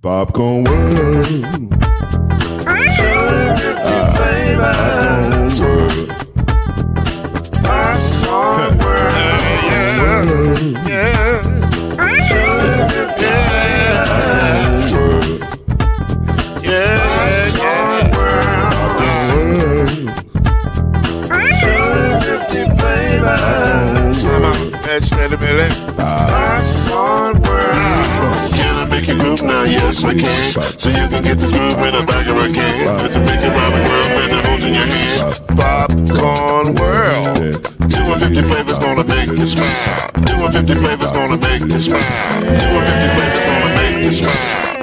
Popcorn World. Popcorn World. Yeah. Now, yes, I can. So you can get this groove in the back of a can. You can make it round the world when it holds in your hand. Popcorn World. 250 flavors gonna make you smile. 250 flavors gonna make you smile. 250 flavors gonna make you smile.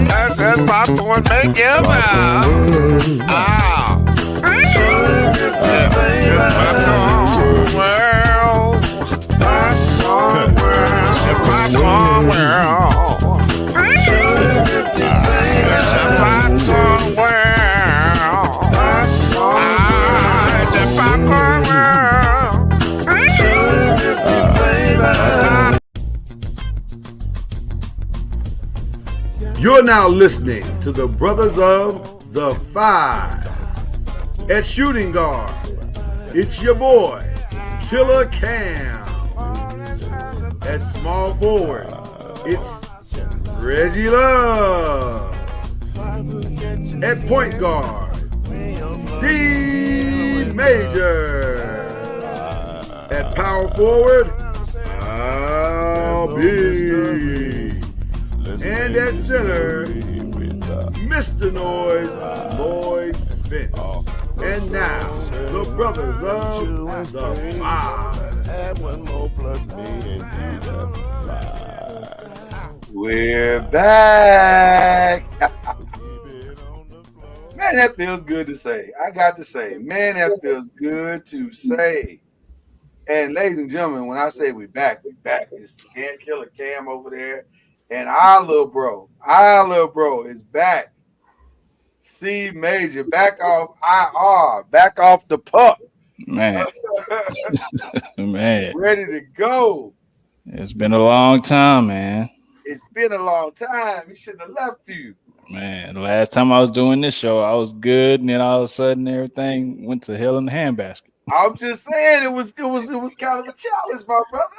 I said popcorn make you smile. Ah. 250 flavors. Popcorn World. Popcorn World. Popcorn World. You're now listening to the Brothers of the Five. At shooting guard, it's your boy, Killer Cam. At small forward, it's Reggie Love. At point guard, C Major. At power forward, Al B. And at center, Mr. Noise, Lloyd Spence. And now, the brothers of the Five. Add one more plus me and you got five. We're back. Man, that feels good to say. I got to say, man, that feels good to say. And ladies and gentlemen, when I say we back, it's Killer Cam over there. And our little bro is back. C Major, back off IR, back off the pup. Man. Man. Ready to go. It's been a long time, man. It's been a long time. He shouldn't have left you. Man, the last time I was doing this show, I was good, and then all of a sudden everything went to hell in the handbasket. I'm just saying it was kind of a challenge, my brother.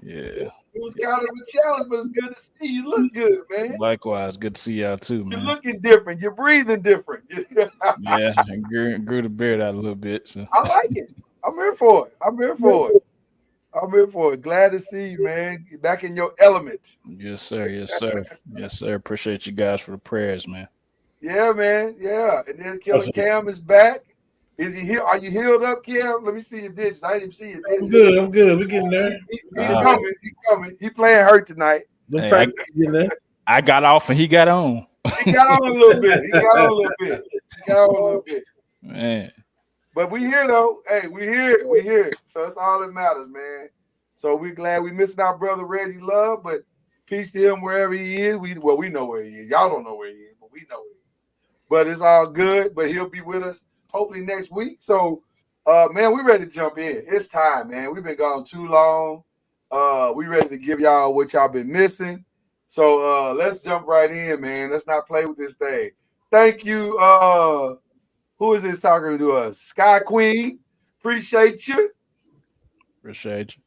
Yeah. It was kind of a challenge, but it's good to see you. Look good, man. Likewise, good to see y'all too, man. You're looking different. You're breathing different. Yeah, I grew the beard out a little bit. So I like it. I'm here for it. Glad to see you, man. You're back in your element. Yes, sir. Appreciate you guys for the prayers, man. Yeah, man. Yeah. And then Killer Cam is back. Is he here? Are you healed up, Cam? Let me see your digits. I didn't even see your digits. I'm good. We're getting there. He's coming. He playing hurt tonight. Hey, I got off and he got on. He got on a little bit. Man. But we here though. Hey, we here. So it's all that matters, man. So we're glad we missing our brother Reggie Love, but peace to him wherever he is. We know where he is. Y'all don't know where he is, but we know where he is. But it's all good. But he'll be with us hopefully next week. So man, we ready to jump in. It's time, man. We've been gone too long. We ready to give y'all what y'all been missing. So let's jump right in, man. Let's not play with this thing. Thank you. Who is this talking to us? Sky Queen. Appreciate you. Appreciate you.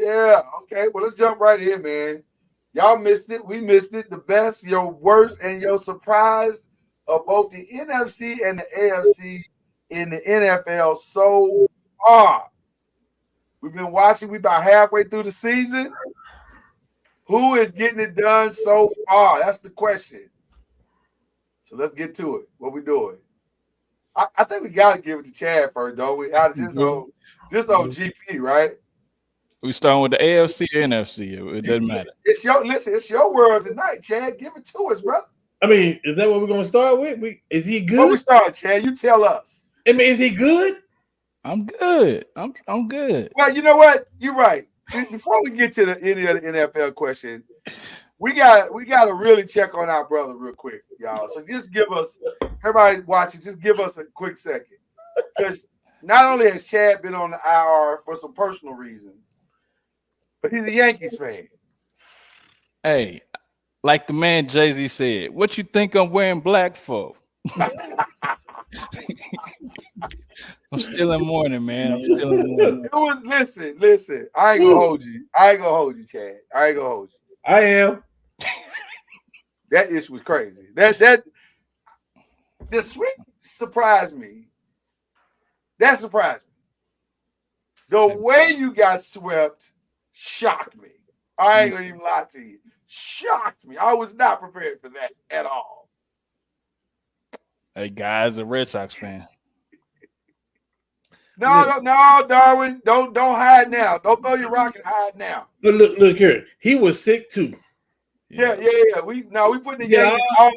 Yeah. Okay. Well, let's jump right in, man. Y'all missed it. We missed it. The best, your worst, and your surprise of both the NFC and the AFC in the NFL so far. We've been watching. We're about halfway through the season. Who is getting it done so far? That's the question. So let's get to it. What we doing? I think we got to give it to Chad first, don't we? Out of just on GP, right? We starting with the AFC or NFC. It doesn't matter. It's your world tonight, Chad. Give it to us, brother. I mean, is that what we're gonna start with? Is he good? Where we start, Chad? You tell us. I mean, is he good? I'm good. I'm good. Well, you know what? You're right. Before we get to any other NFL question, we got to really check on our brother real quick, y'all. So just give us, everybody watching, just give us a quick second. Because not only has Chad been on the IR for some personal reasons, but he's a Yankees fan. Hey, like the man Jay-Z said, what you think I'm wearing black for? I'm still in mourning, man. Listen. I ain't gonna hold you. Chad. I ain't gonna hold you. I am. That issue was crazy. That the sweep surprised me. That surprised me. The way you got swept shocked me. I ain't gonna even lie to you. Shocked me. I was not prepared for that at all. Hey, guys, a Red Sox fan. No, Darwin. Don't hide now. Don't throw your rock and hide now. But look here. He was sick too. Yeah. We put the Yankees out.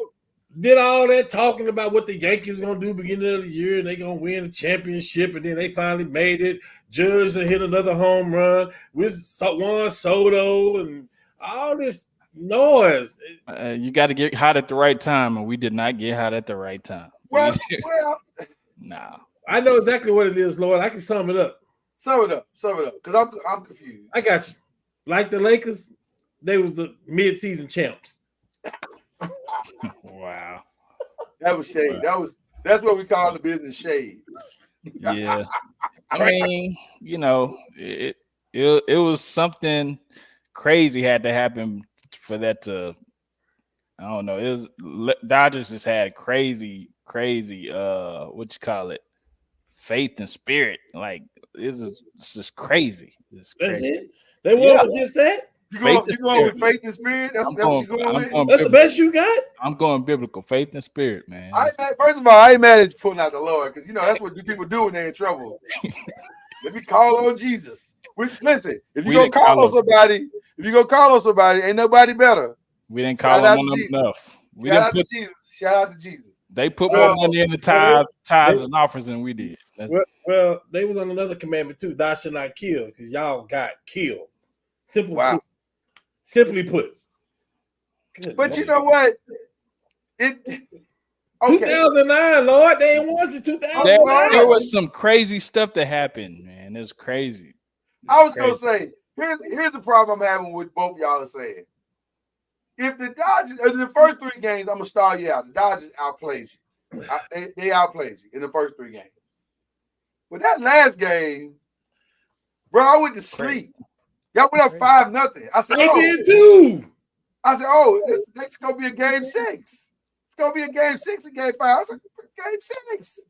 Did all that talking about what the Yankees gonna do beginning of the year, and they gonna win the championship, and then they finally made it. Judge hit another home run with Juan Soto and all this noise. You got to get hot at the right time, and we did not get hot at the right time. Well, nah. I know exactly what it is, Lord. I can sum it up. Sum it up, because I'm confused. I got you. Like the Lakers, they was the mid-season champs. Wow. That was shade. That's what we call the business shade. Yeah. I mean, it was something crazy had to happen for that to, I don't know. It was Dodgers just had crazy, what you call it? Faith and spirit. Like it's just crazy. It's crazy. That's it. They won with just that. You Faith going and with faith and spirit? That's what you going with? That's the best you got. I'm going biblical, faith and spirit, man. First of all, I ain't mad at you pulling out the Lord because that's what people do when they're in trouble. Let me call on Jesus. Which listen, if you gonna call on somebody, ain't nobody better. We didn't call them on enough. Shout out to Jesus. They put more money in the tithes and offers than we did. Well, they was on another commandment too. Thou shalt not kill, because y'all got killed. Simply put. Good but Lord. You know what? 2009, Lord, they ain't won since 2009. There was some crazy stuff that happened, man. It was crazy. I was gonna say, here's the problem I'm having with both y'all are saying. If the Dodgers in the first 3 games, I'm gonna start you out. The Dodgers outplayed you. They outplayed you in the first 3 games. But that last game, bro, I went to sleep. Y'all went up 5-0. I said, did too. I said, it's gonna be a game 6. It's gonna be a game 6 and game 5. I was like, game 6.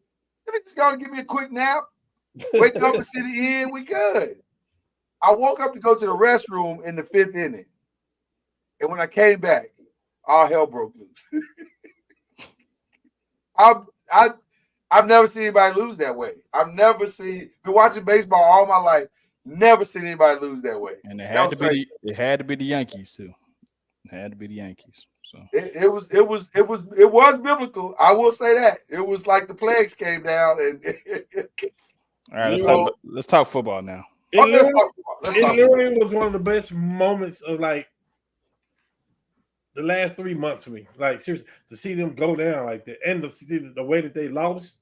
They're just gonna give me a quick nap, wake up and see the end. We good. I woke up to go to the restroom in the 5th inning. And when I came back, all hell broke loose. I've never seen anybody lose that way. I've never been watching baseball all my life. Never seen anybody lose that way. And it had to be the Yankees too. It had to be the Yankees. So it was biblical. I will say that. It was like the plagues came down and all right, let's talk football now. It literally was one of the best moments of like the last 3 months for me. Like seriously, to see them go down like that and to see the way that they lost.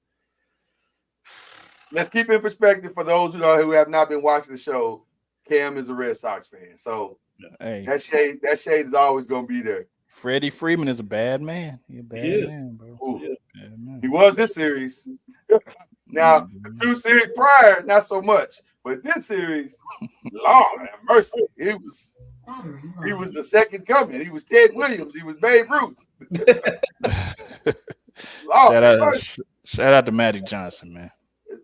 Let's keep in perspective for those who have not been watching the show. Cam is a Red Sox fan, so that shade is always going to be there. Freddie Freeman is a bad man. He's a bad man, bro. Bad man. He was this series. Now, the 2 series prior, not so much, but this series, Lord have mercy, he was the second coming. He was Ted Williams. He was Babe Ruth. Shout out to Magic Johnson, man.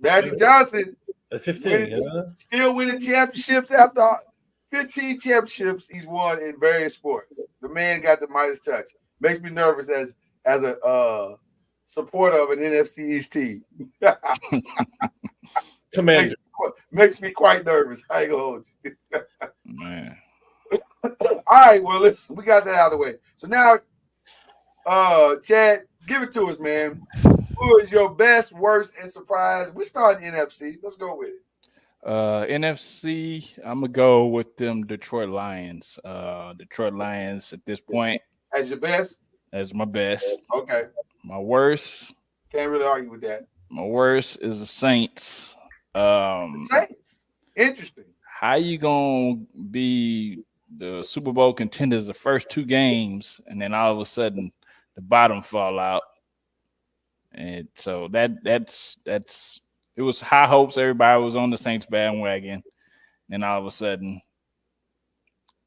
Magic Johnson, 15, still winning championships after 15 championships he's won in various sports. The man got the Midas touch. Makes me nervous as a supporter of an NFC East team. Commander makes me quite nervous. I ain't gonna hold you. Man. All right, well, listen, we got that out of the way. So now, Chad, give it to us, man. Who is your best, worst, and surprise? We're starting NFC. Let's go with it. NFC, I'm gonna go with them Detroit Lions. Detroit Lions at this point. As your best? As my best. Okay. My worst. Can't really argue with that. My worst is the Saints. The Saints. Interesting. How you gonna be the Super Bowl contenders the first 2 games, and then all of a sudden the bottom fall out? And so that's it was high hopes. Everybody was on the Saints bandwagon, and all of a sudden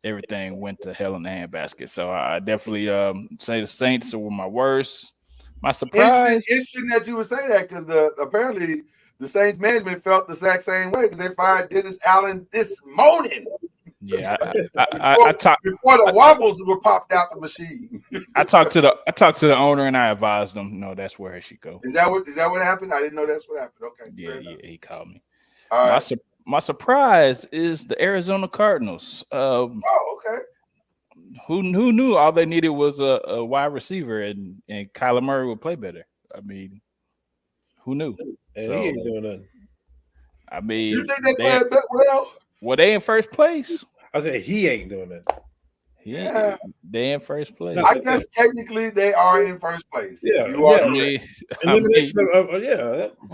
everything went to hell in the handbasket. So I definitely say the Saints were my worst. My surprise. Interesting that you would say that because apparently the Saints management felt the exact same way because they fired Dennis Allen this morning. Yeah, I talked before the waffles were popped out the machine. I talked to the owner and I advised him, no, that's where he should go. Is that what happened? I didn't know that's what happened. Okay. Yeah, he called me. All right. My surprise is the Arizona Cardinals. Okay. Who knew all they needed was a wide receiver and Kyler Murray would play better? I mean, who knew? He ain't doing nothing. I mean, you think they played well? Were they in first place? I said he ain't doing that. Yeah, they in first place. I guess technically they are in first place. Yeah, you are.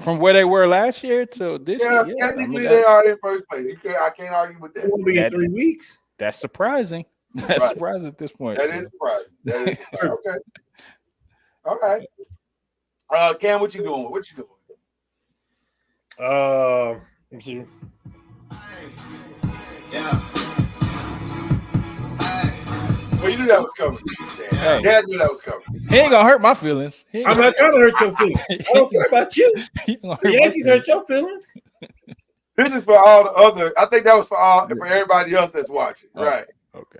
From where they were last year to this year. Yeah, technically they are in first place. I can't argue with that. We'll be in 3 weeks. That's surprising. That's surprising at this point. That is surprising. Okay. All right. Cam, what you doing? Let me see. Yeah. Well, you knew that was coming. Dad knew that was coming. He ain't gonna hurt my feelings. I'm not trying to hurt your feelings. I don't care about you. The Yankees hurt your feelings. This is for all the other. I think that was for everybody else that's watching. Oh. Right. Okay.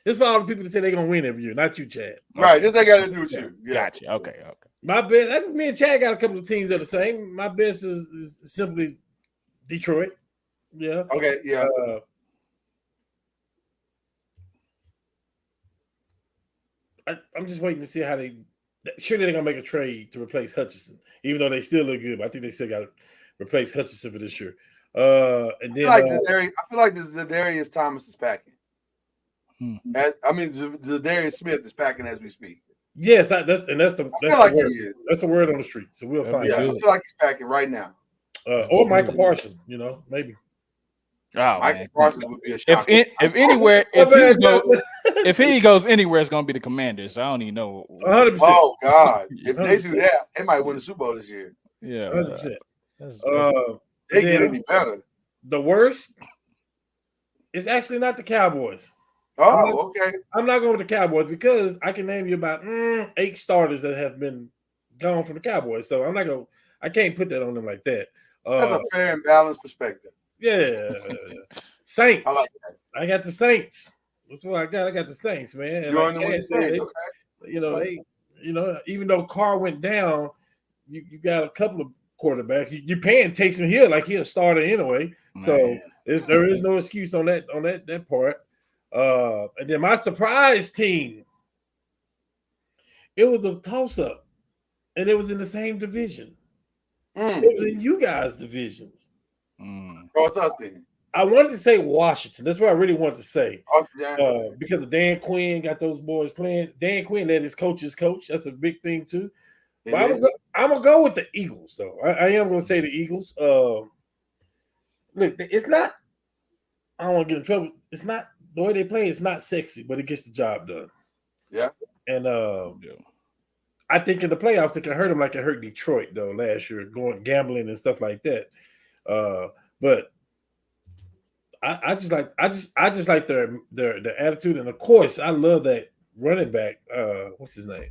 This for all the people that say they're gonna win every year, not you, Chad. Right. This ain't got to do with you. Yeah. Gotcha. Okay. My best. That's me and Chad got a couple of teams that are the same. My best is simply Detroit. Yeah. Okay. Yeah. I'm just waiting to see how they. Surely they're gonna make a trade to replace Hutchinson, even though they still look good. But I think they still got to replace Hutchinson for this year. And then I feel like this Zadarius Thomas is packing. Zadarius Smith is packing as we speak. Yes, that's the word. That's the word on the street. So we'll find out. I feel like he's packing right now. Or Michael Parsons, maybe. Oh, Michael Parsons would be a shock. If he goes anywhere, it's gonna be the Commanders. So I don't even know. 100%. Oh God! If they do that, they might win the Super Bowl this year. Yeah, 100%. They get any better. The worst is actually not the Cowboys. Oh, okay. I'm not going with the Cowboys because I can name you about 8 starters that have been gone from the Cowboys. So I'm not going. I can't put that on them like that. That's a fair and balanced perspective. Yeah, Saints. I like that. I got the Saints. That's what I got. I got the Saints, man. And Join them with the Saints, okay. Even though Carr went down, you got a couple of quarterbacks. You're paying Taysom Hill like he's a starter anyway. Man. So there is no excuse on that part. And then my surprise team, it was a toss-up, and it was in the same division. It was in you guys' divisions. What's up then? I wanted to say Washington. That's what I really wanted to say. Because of Dan Quinn got those boys playing. Dan Quinn let his coaches coach. That's a big thing too. But I'm gonna go with the Eagles, though. I am gonna say the Eagles. Look, it's not. I don't want to get in trouble. It's not the way they play. It's not sexy, but it gets the job done. Yeah. And I think in the playoffs it can hurt them like it hurt Detroit though last year, going gambling and stuff like that. But I just like their attitude, and of course I love that running back. What's his name?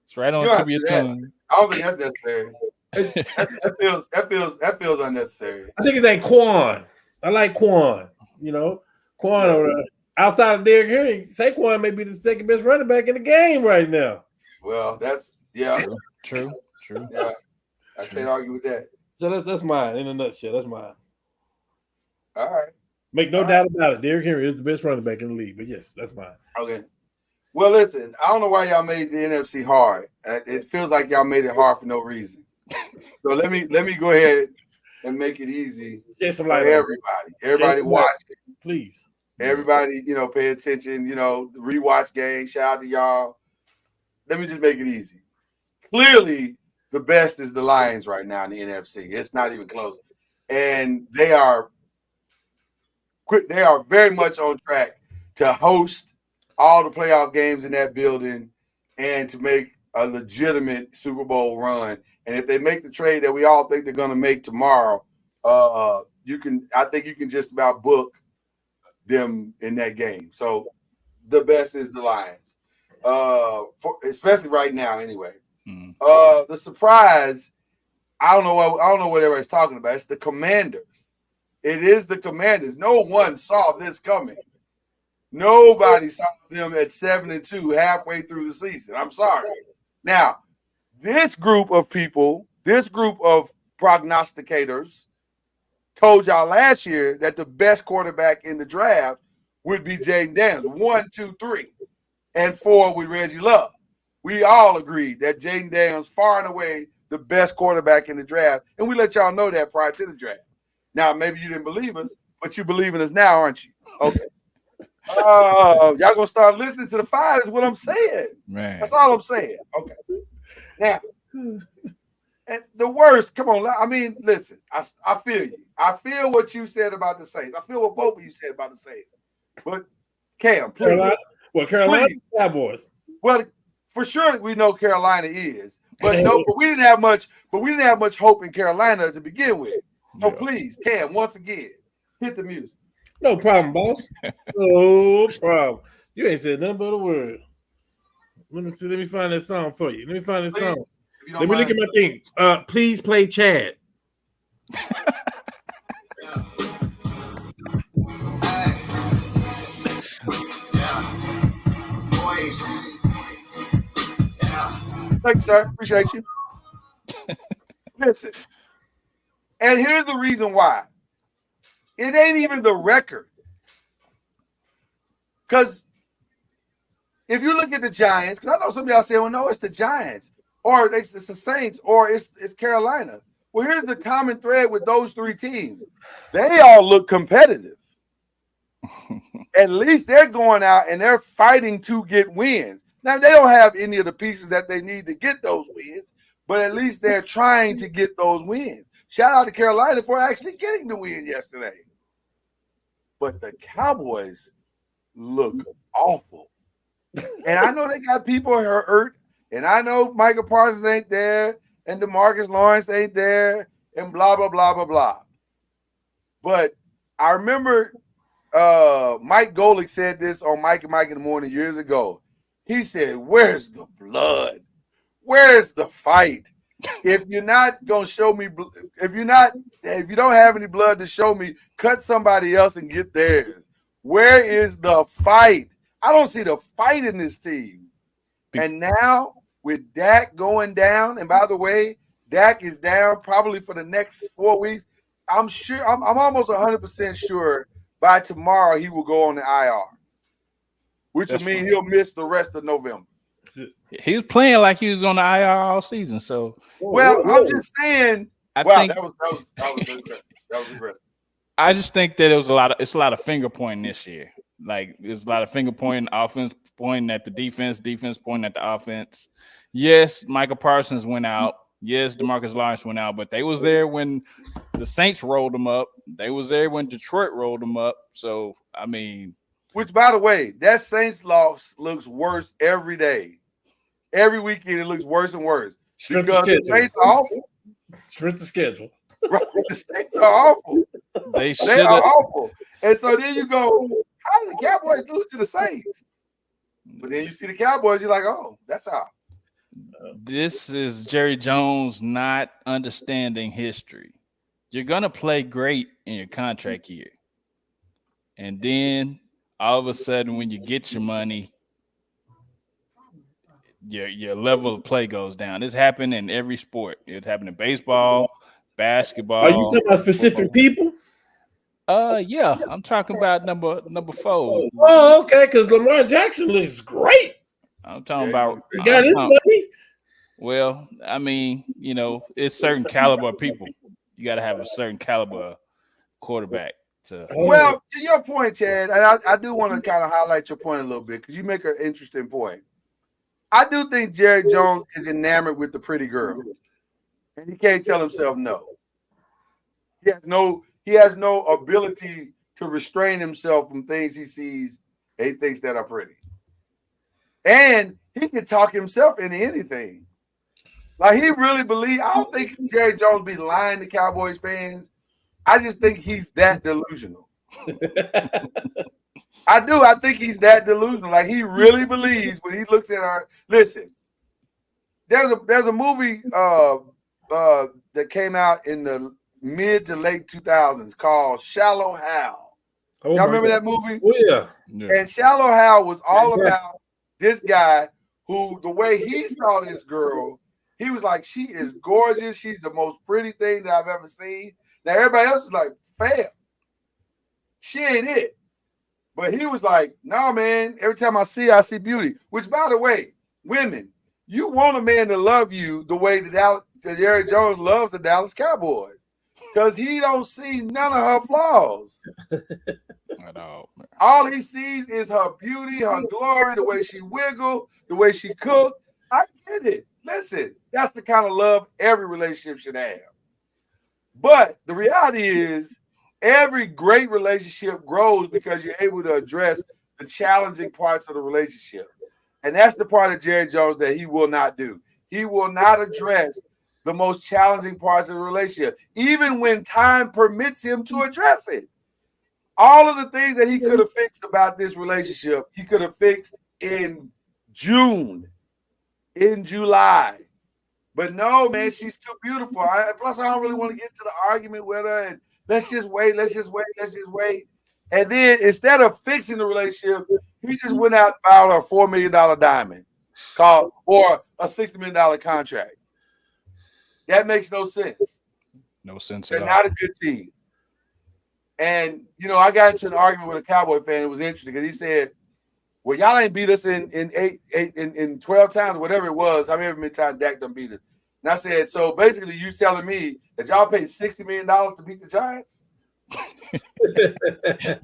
It's right on the tip of your tongue. I don't think that's necessary. that feels unnecessary. I think his name Quan. I like Quan. Quan outside of Derrick Henry, Saquon may be the second best running back in the game right now. Well, that's true. Yeah, I can't argue with that. So that's mine in a nutshell. That's mine. All right. Make no doubt about it. Derrick Henry is the best running back in the league. But yes, that's mine. Okay. Well, listen, I don't know why y'all made the NFC hard. It feels like y'all made it hard for no reason. So let me go ahead and make it easy for everybody. Everybody watching. Please. Everybody, pay attention, the rewatch game. Shout out to y'all. Let me just make it easy. Clearly, the best is the Lions right now in the NFC. It's not even close. And they are very much on track to host all the playoff games in that building and to make a legitimate Super Bowl run. And if they make the trade that we all think they're going to make tomorrow, I think you can just about book them in that game. So the best is the Lions, especially right now. Anyway, the surprise, I don't know what everybody's talking about. It's the Commanders. It is the Commanders. No one saw this coming. Nobody saw them at 7-2 halfway through the season. I'm sorry. Now, this group of people, this group of prognosticators told y'all last year that the best quarterback in the draft would be Jayden Daniels. 1, 2, 3, and 4 with Reggie Love. We all agreed that Jayden Daniels far and away the best quarterback in the draft, and we let y'all know that prior to the draft. Now, maybe you didn't believe us, but you believe in us now, aren't you? Okay. Y'all gonna start listening to the fire is what I'm saying. Man. That's all I'm saying. Okay. Now, and the worst, come on. I mean, listen, I feel you. I feel what you said about the Saints. I feel what both of you said about the Saints. But Cam, please. Carolina Cowboys. Well, for sure we know Carolina is, but we didn't have much hope in Carolina to begin with. So please, Cam, once again, hit the music. No problem, boss. No problem. You ain't said nothing but a word. Let me see. Let me find that song for you. Let me find that Please, song. if you don't Let me look mind. at my thing. Please play Chad. Thanks, sir. Appreciate you. Listen, and here's the reason why. It ain't even the record. Because if you look at the Giants, because I know some of y'all say, well, no, it's the Giants, or it's the Saints, or it's Carolina. Well, here's the common thread with those three teams. They all look competitive. At least they're going out and they're fighting to get wins. Now, they don't have any of the pieces that they need to get those wins, but at least they're trying to get those wins. Shout out to Carolina for actually getting the win yesterday. But the Cowboys look awful. And I know they got people hurt, and I know Micah Parsons ain't there, and DeMarcus Lawrence ain't there, and blah, blah, blah, blah, blah. But I remember Mike Golick said this on Mike and Mike in the Morning years ago. He said, where's the blood? Where's the fight? If you're not going to show me, if you don't have any blood to show me, cut somebody else and get theirs. Where is the fight? I don't see the fight in this team. And now with Dak going down, and by the way, Dak is down probably for the next 4 weeks. I'm sure, I'm almost 100% sure by tomorrow he will go on the IR, which will mean he'll miss the rest of November. He was playing like he was on the IR all season. So, well, I'm just saying. I Wow, think that was aggressive. I just think that it's a lot of finger pointing this year. Like there's a lot of finger pointing, offense pointing at the defense pointing at the offense. Yes, Micah Parsons went out. Yes, DeMarcus Lawrence went out, but they was there when the Saints rolled them up. They was there when Detroit rolled them up. So, I mean, which, by the way, that Saints loss looks worse every day. Every weekend, it looks worse and worse because the Saints are awful. Strength of schedule. Right, the Saints are awful. They are awful. And so then you go, how did the Cowboys lose to the Saints? But then you see the Cowboys, you're like, oh, that's how. This is Jerry Jones not understanding history. You're going to play great in your contract year. And then all of a sudden, when you get your money, your level of play goes down. This happened in every sport. It happened in baseball, basketball. Are you talking about specific people? Yeah, I'm talking about number 4. Oh, okay, because Lamar Jackson looks great. I'm talking about he got his money. Well, I mean, you know, it's certain caliber of people. You got to have a certain caliber quarterback. Well, to your point, Chad, and I do want to kind of highlight your point a little bit because you make an interesting point. I do think Jerry Jones is enamored with the pretty girl, and he can't tell himself no. He has no ability to restrain himself from things he sees and he thinks that are pretty. And he can talk himself into anything. Like he really believes. I don't think Jerry Jones be lying to Cowboys fans. I just think he's that delusional. I do. I think he's that delusional. Like he really believes when he looks at our. Listen, there's a movie that came out in the mid to late 2000s called Shallow Hal. Y'all remember that movie? Oh, yeah. And Shallow Hal was all about this guy who, the way he saw this girl, he was like, she is gorgeous. She's the most pretty thing that I've ever seen. Now, everybody else is like, fam, she ain't it. But he was like, no, man, every time I see her, I see beauty. Which, by the way, women, you want a man to love you the way that Jerry Jones loves the Dallas Cowboys. Because he don't see none of her flaws. At all. All he sees is her beauty, her glory, the way she wiggle, the way she cook. I get it. Listen, that's the kind of love every relationship should have. But the reality is, every great relationship grows because you're able to address the challenging parts of the relationship. And that's the part of Jerry Jones that he will not do. He will not address the most challenging parts of the relationship, even when time permits him to address it. All of the things that he could have fixed about this relationship, he could have fixed in June. in July. But no, man, she's too beautiful. Plus, I don't really want to get into the argument with her. And let's just wait. And then instead of fixing the relationship, he just went out and bought her a $4 million diamond or a $60 million contract. That makes no sense. No sense They're at all. not a good team. And, I got into an argument with a Cowboy fan. It was interesting because he said, well, y'all ain't beat us in 12 times, whatever it was. However many times Dak done beat us. And I said, so basically you telling me that y'all paid $60 million to beat the Giants?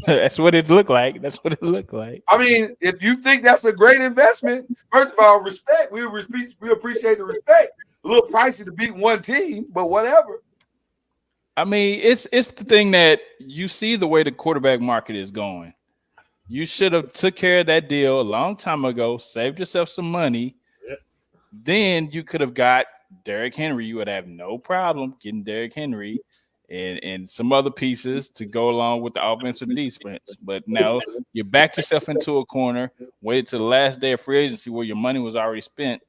That's what it looked like. I mean, if you think that's a great investment, first of all, respect. We appreciate the respect. A little pricey to beat one team, but whatever. I mean, it's the thing that you see the way the quarterback market is going. You should have took care of that deal a long time ago, saved yourself some money. Yep. Then you could have got Derrick Henry. You would have no problem getting Derrick Henry and some other pieces to go along with the offensive defense. But now you backed yourself into a corner, waited till the last day of free agency where your money was already spent,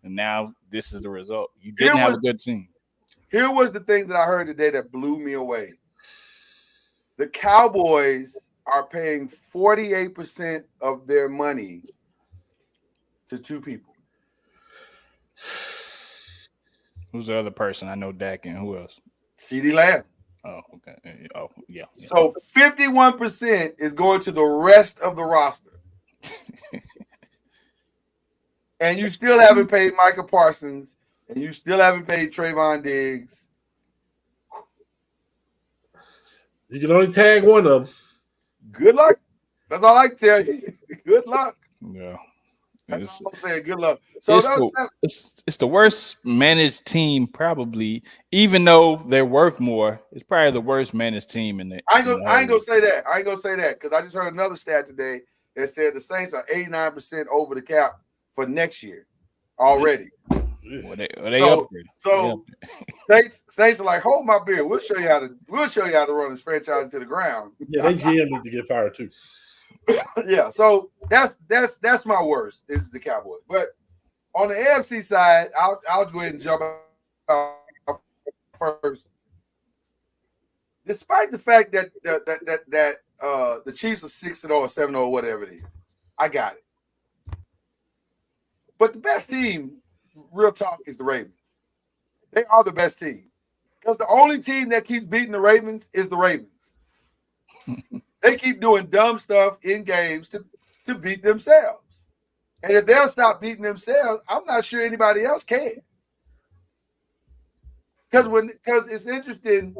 and now this is the result. You didn't have a good team. Here was the thing that I heard today that blew me away. The Cowboys are paying 48% of their money to two people. Who's the other person? I know Dak and who else? CeeDee Lamb. Oh, okay. Oh, yeah. So 51% is going to the rest of the roster. And you still haven't paid Micah Parsons, and you still haven't paid Trayvon Diggs. You can only tag one of them. Good luck. That's all I can tell you. Good luck. Yeah. That's what I'm saying. Good luck. So it's the worst managed team, probably, even though they're worth more. It's probably the worst managed team in the. I ain't gonna say that. I ain't gonna say that because I just heard another stat today that said the Saints are 89% over the cap for next year already. Well, they up there. So Saints are like, hold my beer. We'll show you how to run this franchise into the ground. Yeah, they GM need to get fired too. Yeah, so that's my worst is the Cowboys. But on the AFC side, I'll go ahead and jump out first. Despite the fact that the Chiefs are 6-0 or 7-0, whatever it is, I got it. But the best team, real talk, is the Ravens. They are the best team because the only team that keeps beating the Ravens is the Ravens. They keep doing dumb stuff in games to beat themselves. And if they'll stop beating themselves, I'm not sure anybody else can. Because it's interesting,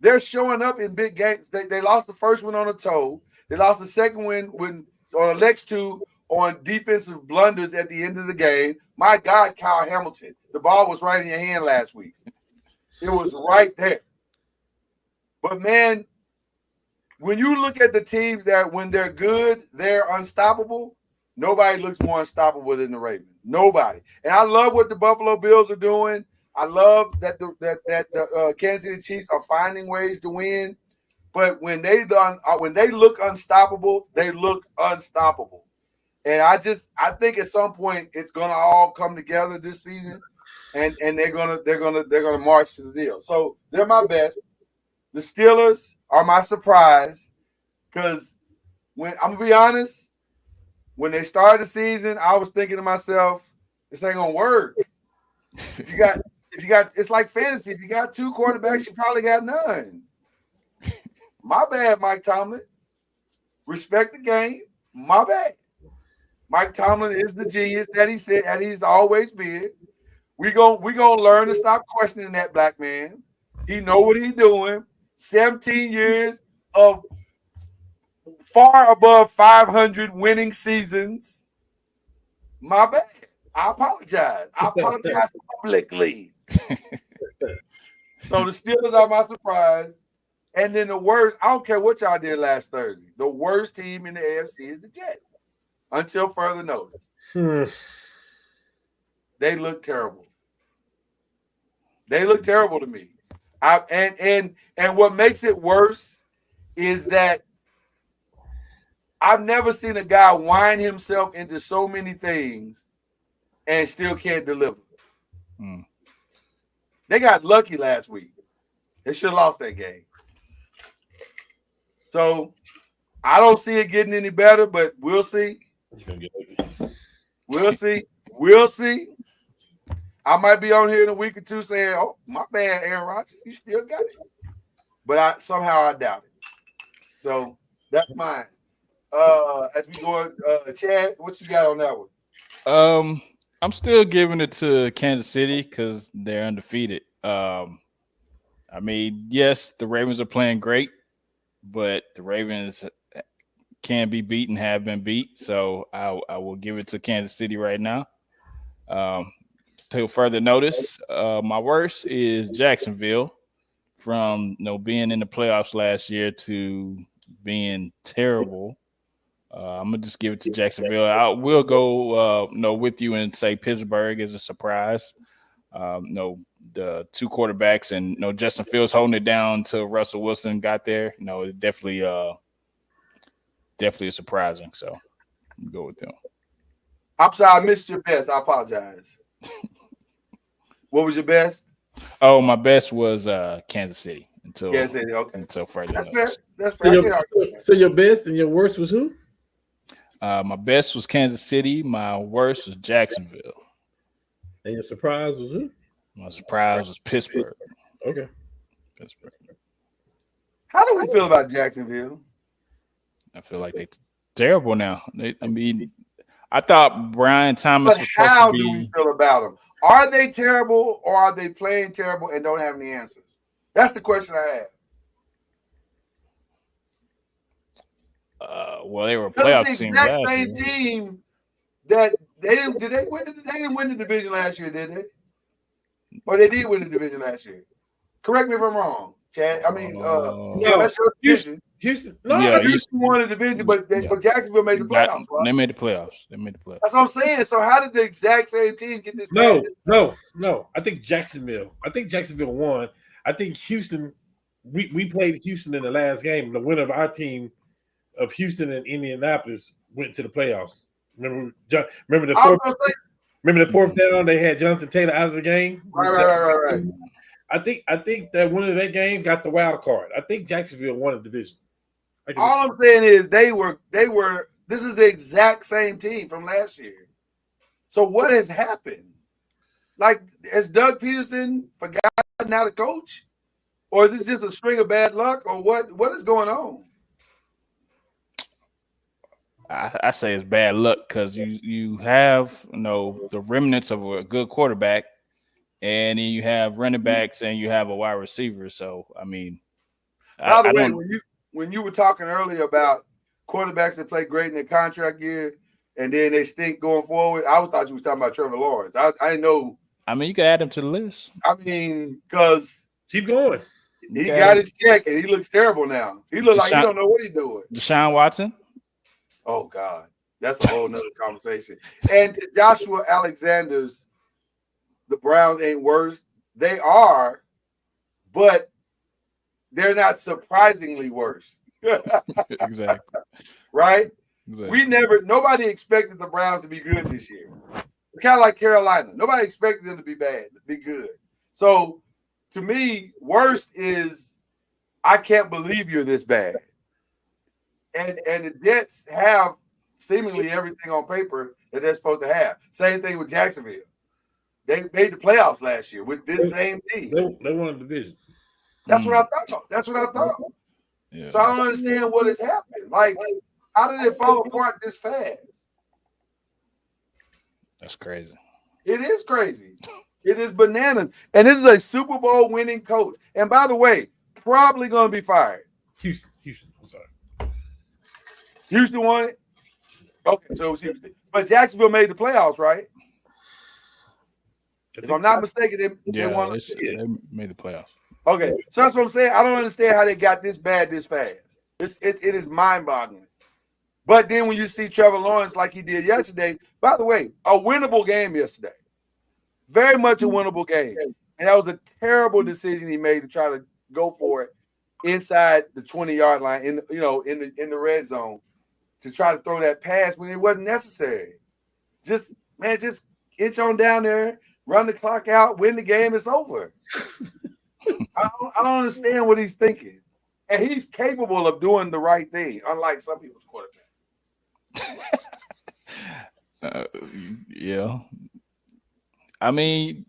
they're showing up in big games. They lost the first one on a toe. They lost the second one on the next two on defensive blunders at the end of the game. My God, Kyle Hamilton, the ball was right in your hand last week. It was right there. But man, when you look at the teams that when they're good, they're unstoppable, nobody looks more unstoppable than the Ravens. Nobody. And I love what the Buffalo Bills are doing. I love that the Kansas City Chiefs are finding ways to win. But when they look unstoppable, they look unstoppable. And I think at some point it's gonna all come together this season, and they're gonna march to the deal. So they're my best. The Steelers are my surprise because when I'm gonna be honest, when they started the season, I was thinking to myself, this ain't gonna work. If you got it's like fantasy. If you got two quarterbacks, you probably got none. My bad, Mike Tomlin. Respect the game. My bad. Mike Tomlin is the genius that he said that he's always been. We gonna learn to stop questioning that black man. He know what he's doing. 17 years of far above 500 winning seasons. My bad. I apologize. Publicly. So the Steelers are my surprise. And then the worst, I don't care what y'all did last Thursday. The worst team in the AFC is the Jets. Until further notice. They look terrible. They look terrible to me. And what makes it worse is that I've never seen a guy whine himself into so many things and still can't deliver. Mm. They got lucky last week. They should have lost that game. So I don't see it getting any better, but we'll see. It's gonna get ugly. We'll see. We'll see. I might be on here in a week or two saying, "Oh, my bad, Aaron Rodgers, you still got it." But I doubt it. So that's mine. As we go, Chad, what you got on that one? I'm still giving it to Kansas City because they're undefeated. I mean, yes, the Ravens are playing great, but the Ravens can be beaten, have been beat. So I will give it to Kansas City right now. Till further notice, my worst is Jacksonville from being in the playoffs last year to being terrible. I'm gonna just give it to Jacksonville. I will go with you and say Pittsburgh is a surprise. The two quarterbacks and Justin Fields holding it down till Russell Wilson got there. It definitely surprising. So go with them. I'm sorry, I missed your best. I apologize. What was your best? Oh, my best was Kansas City until further. That's notice. fair. That's fair. So your best and your worst was who? My best was Kansas City. My worst was Jacksonville. And your surprise was who? My surprise was Pittsburgh. Okay. Pittsburgh. How do we feel about Jacksonville? I feel like they're terrible now. I thought Brian Thomas But was supposed how to do be. we feel about them? Are they terrible or are they playing terrible and don't have any answers? That's the question I have. Well, they were a That's playoff the team exact last same year. team that they didn't. Did they win? They didn't win the division last year, did they? Or they did win the division last year? Correct me if I'm wrong, Chad. I mean, that's your division. Houston. Houston won the division, but Jacksonville made the playoffs. Right? They made the playoffs. That's what I'm saying. So how did the exact same team get this? No. I think Jacksonville won. I think Houston. We played Houston in the last game. The winner of our team of Houston and Indianapolis went to the playoffs. Remember the fourth down they had Jonathan Taylor out of the game. Right. I think that winner of that game got the wild card. I think Jacksonville won the division. All I'm saying is they were. This is the exact same team from last year. So what has happened? Like, has Doug Peterson forgotten how to coach, or is this just a string of bad luck, or what? What is going on? I say it's bad luck because you have the remnants of a good quarterback, and then you have running backs and you have a wide receiver. So I mean, by the way, when you were talking earlier about quarterbacks that play great in their contract year and then they stink going forward, I thought you was talking about Trevor Lawrence. I didn't know. I mean, you can add him to the list. I mean, because keep going. He got his check and he looks terrible now. He looks like he don't know what he's doing. Deshaun Watson. Oh God, that's a whole nother conversation. And to Joshua Alexander's, the Browns ain't worse. They are, but they're not surprisingly worse. Exactly. Right? Exactly. Nobody expected the Browns to be good this year. Kind of like Carolina. Nobody expected them to be bad, to be good. So to me, worst is I can't believe you're this bad. And the Jets have seemingly everything on paper that they're supposed to have. Same thing with Jacksonville. They made the playoffs last year with this same team. They won a division. That's what I thought. Yeah. So I don't understand what has happened. Like, how did it fall apart this fast? That's crazy. It is crazy. It is bananas. And this is a Super Bowl winning coach. And by the way, probably going to be fired. Houston. I'm sorry. Houston won it? Okay, so it was Houston. But Jacksonville made the playoffs, right? If I'm not mistaken, they won. They made the playoffs. Okay, so that's what I'm saying. I don't understand how they got this bad this fast. It is mind-boggling. But then when you see Trevor Lawrence like he did yesterday, by the way, a winnable game yesterday. Very much a winnable game. And that was a terrible decision he made to try to go for it inside the 20-yard line in the red zone to try to throw that pass when it wasn't necessary. Just inch on down there, run the clock out, win the game, it's over. I don't understand what he's thinking. And he's capable of doing the right thing, unlike some people's quarterbacks. Yeah. I mean,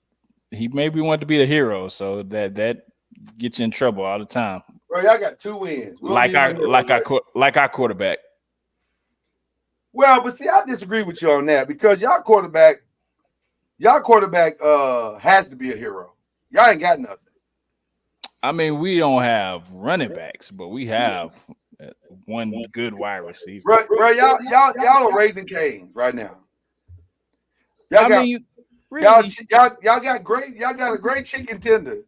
he maybe wanted to be the hero, so that gets you in trouble all the time. Bro, y'all got 2 wins. Like our quarterback. Well, but see, I disagree with you on that because y'all quarterback has to be a hero. Y'all ain't got nothing. I mean, we don't have running backs, but we have one good wide receiver. Bro, y'all are raising Canes right now. Y'all got a great chicken tender.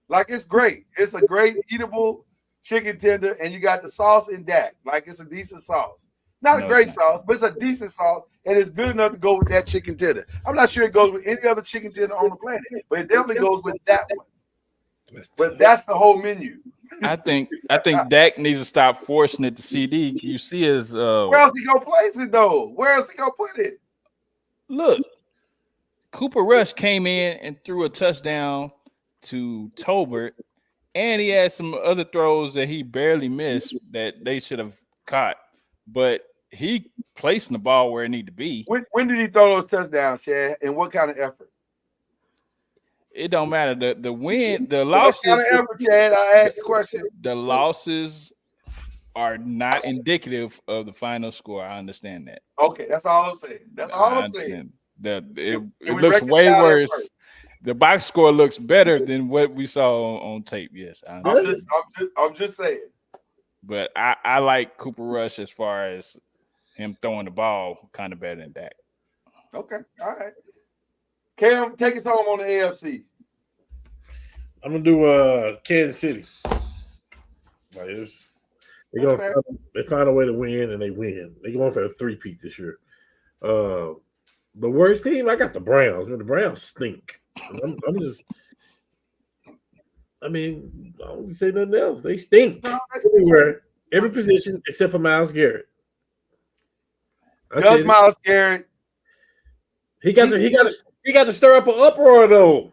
Like it's great. It's a great eatable chicken tender, and you got the sauce in that. Like it's a decent sauce. Not a great sauce, but it's a decent sauce, and it's good enough to go with that chicken tender. I'm not sure it goes with any other chicken tender on the planet, but it definitely goes with that one. But that's the whole menu. I think Dak needs to stop forcing it to CD. You see his where else he gonna place it though? Where else he gonna put it? Look, Cooper Rush came in and threw a touchdown to Tolbert, and he had some other throws that he barely missed that they should have caught. But he placing the ball where it need to be. When did he throw those touchdowns, Chad? And what kind of effort? It don't matter. The win, the losses. What kind of effort, Chad? I asked the question. The losses are not indicative of the final score. I understand that. Okay, that's all I'm saying. That's all I'm saying. It looks way worse. The box score looks better than what we saw on tape. Yes, I'm just saying. But I like Cooper Rush as far as him throwing the ball kind of better than Dak. Okay, all right. Cam, take us home on the AFC. I'm gonna do Kansas City. Like they find a way to win and they win. They going for a 3-peat this year. The worst team, I got the Browns. The Browns stink. I don't say nothing else. They stink everywhere, every position except for Myles Garrett. Does Myles Garrett? He got to stir up an uproar though.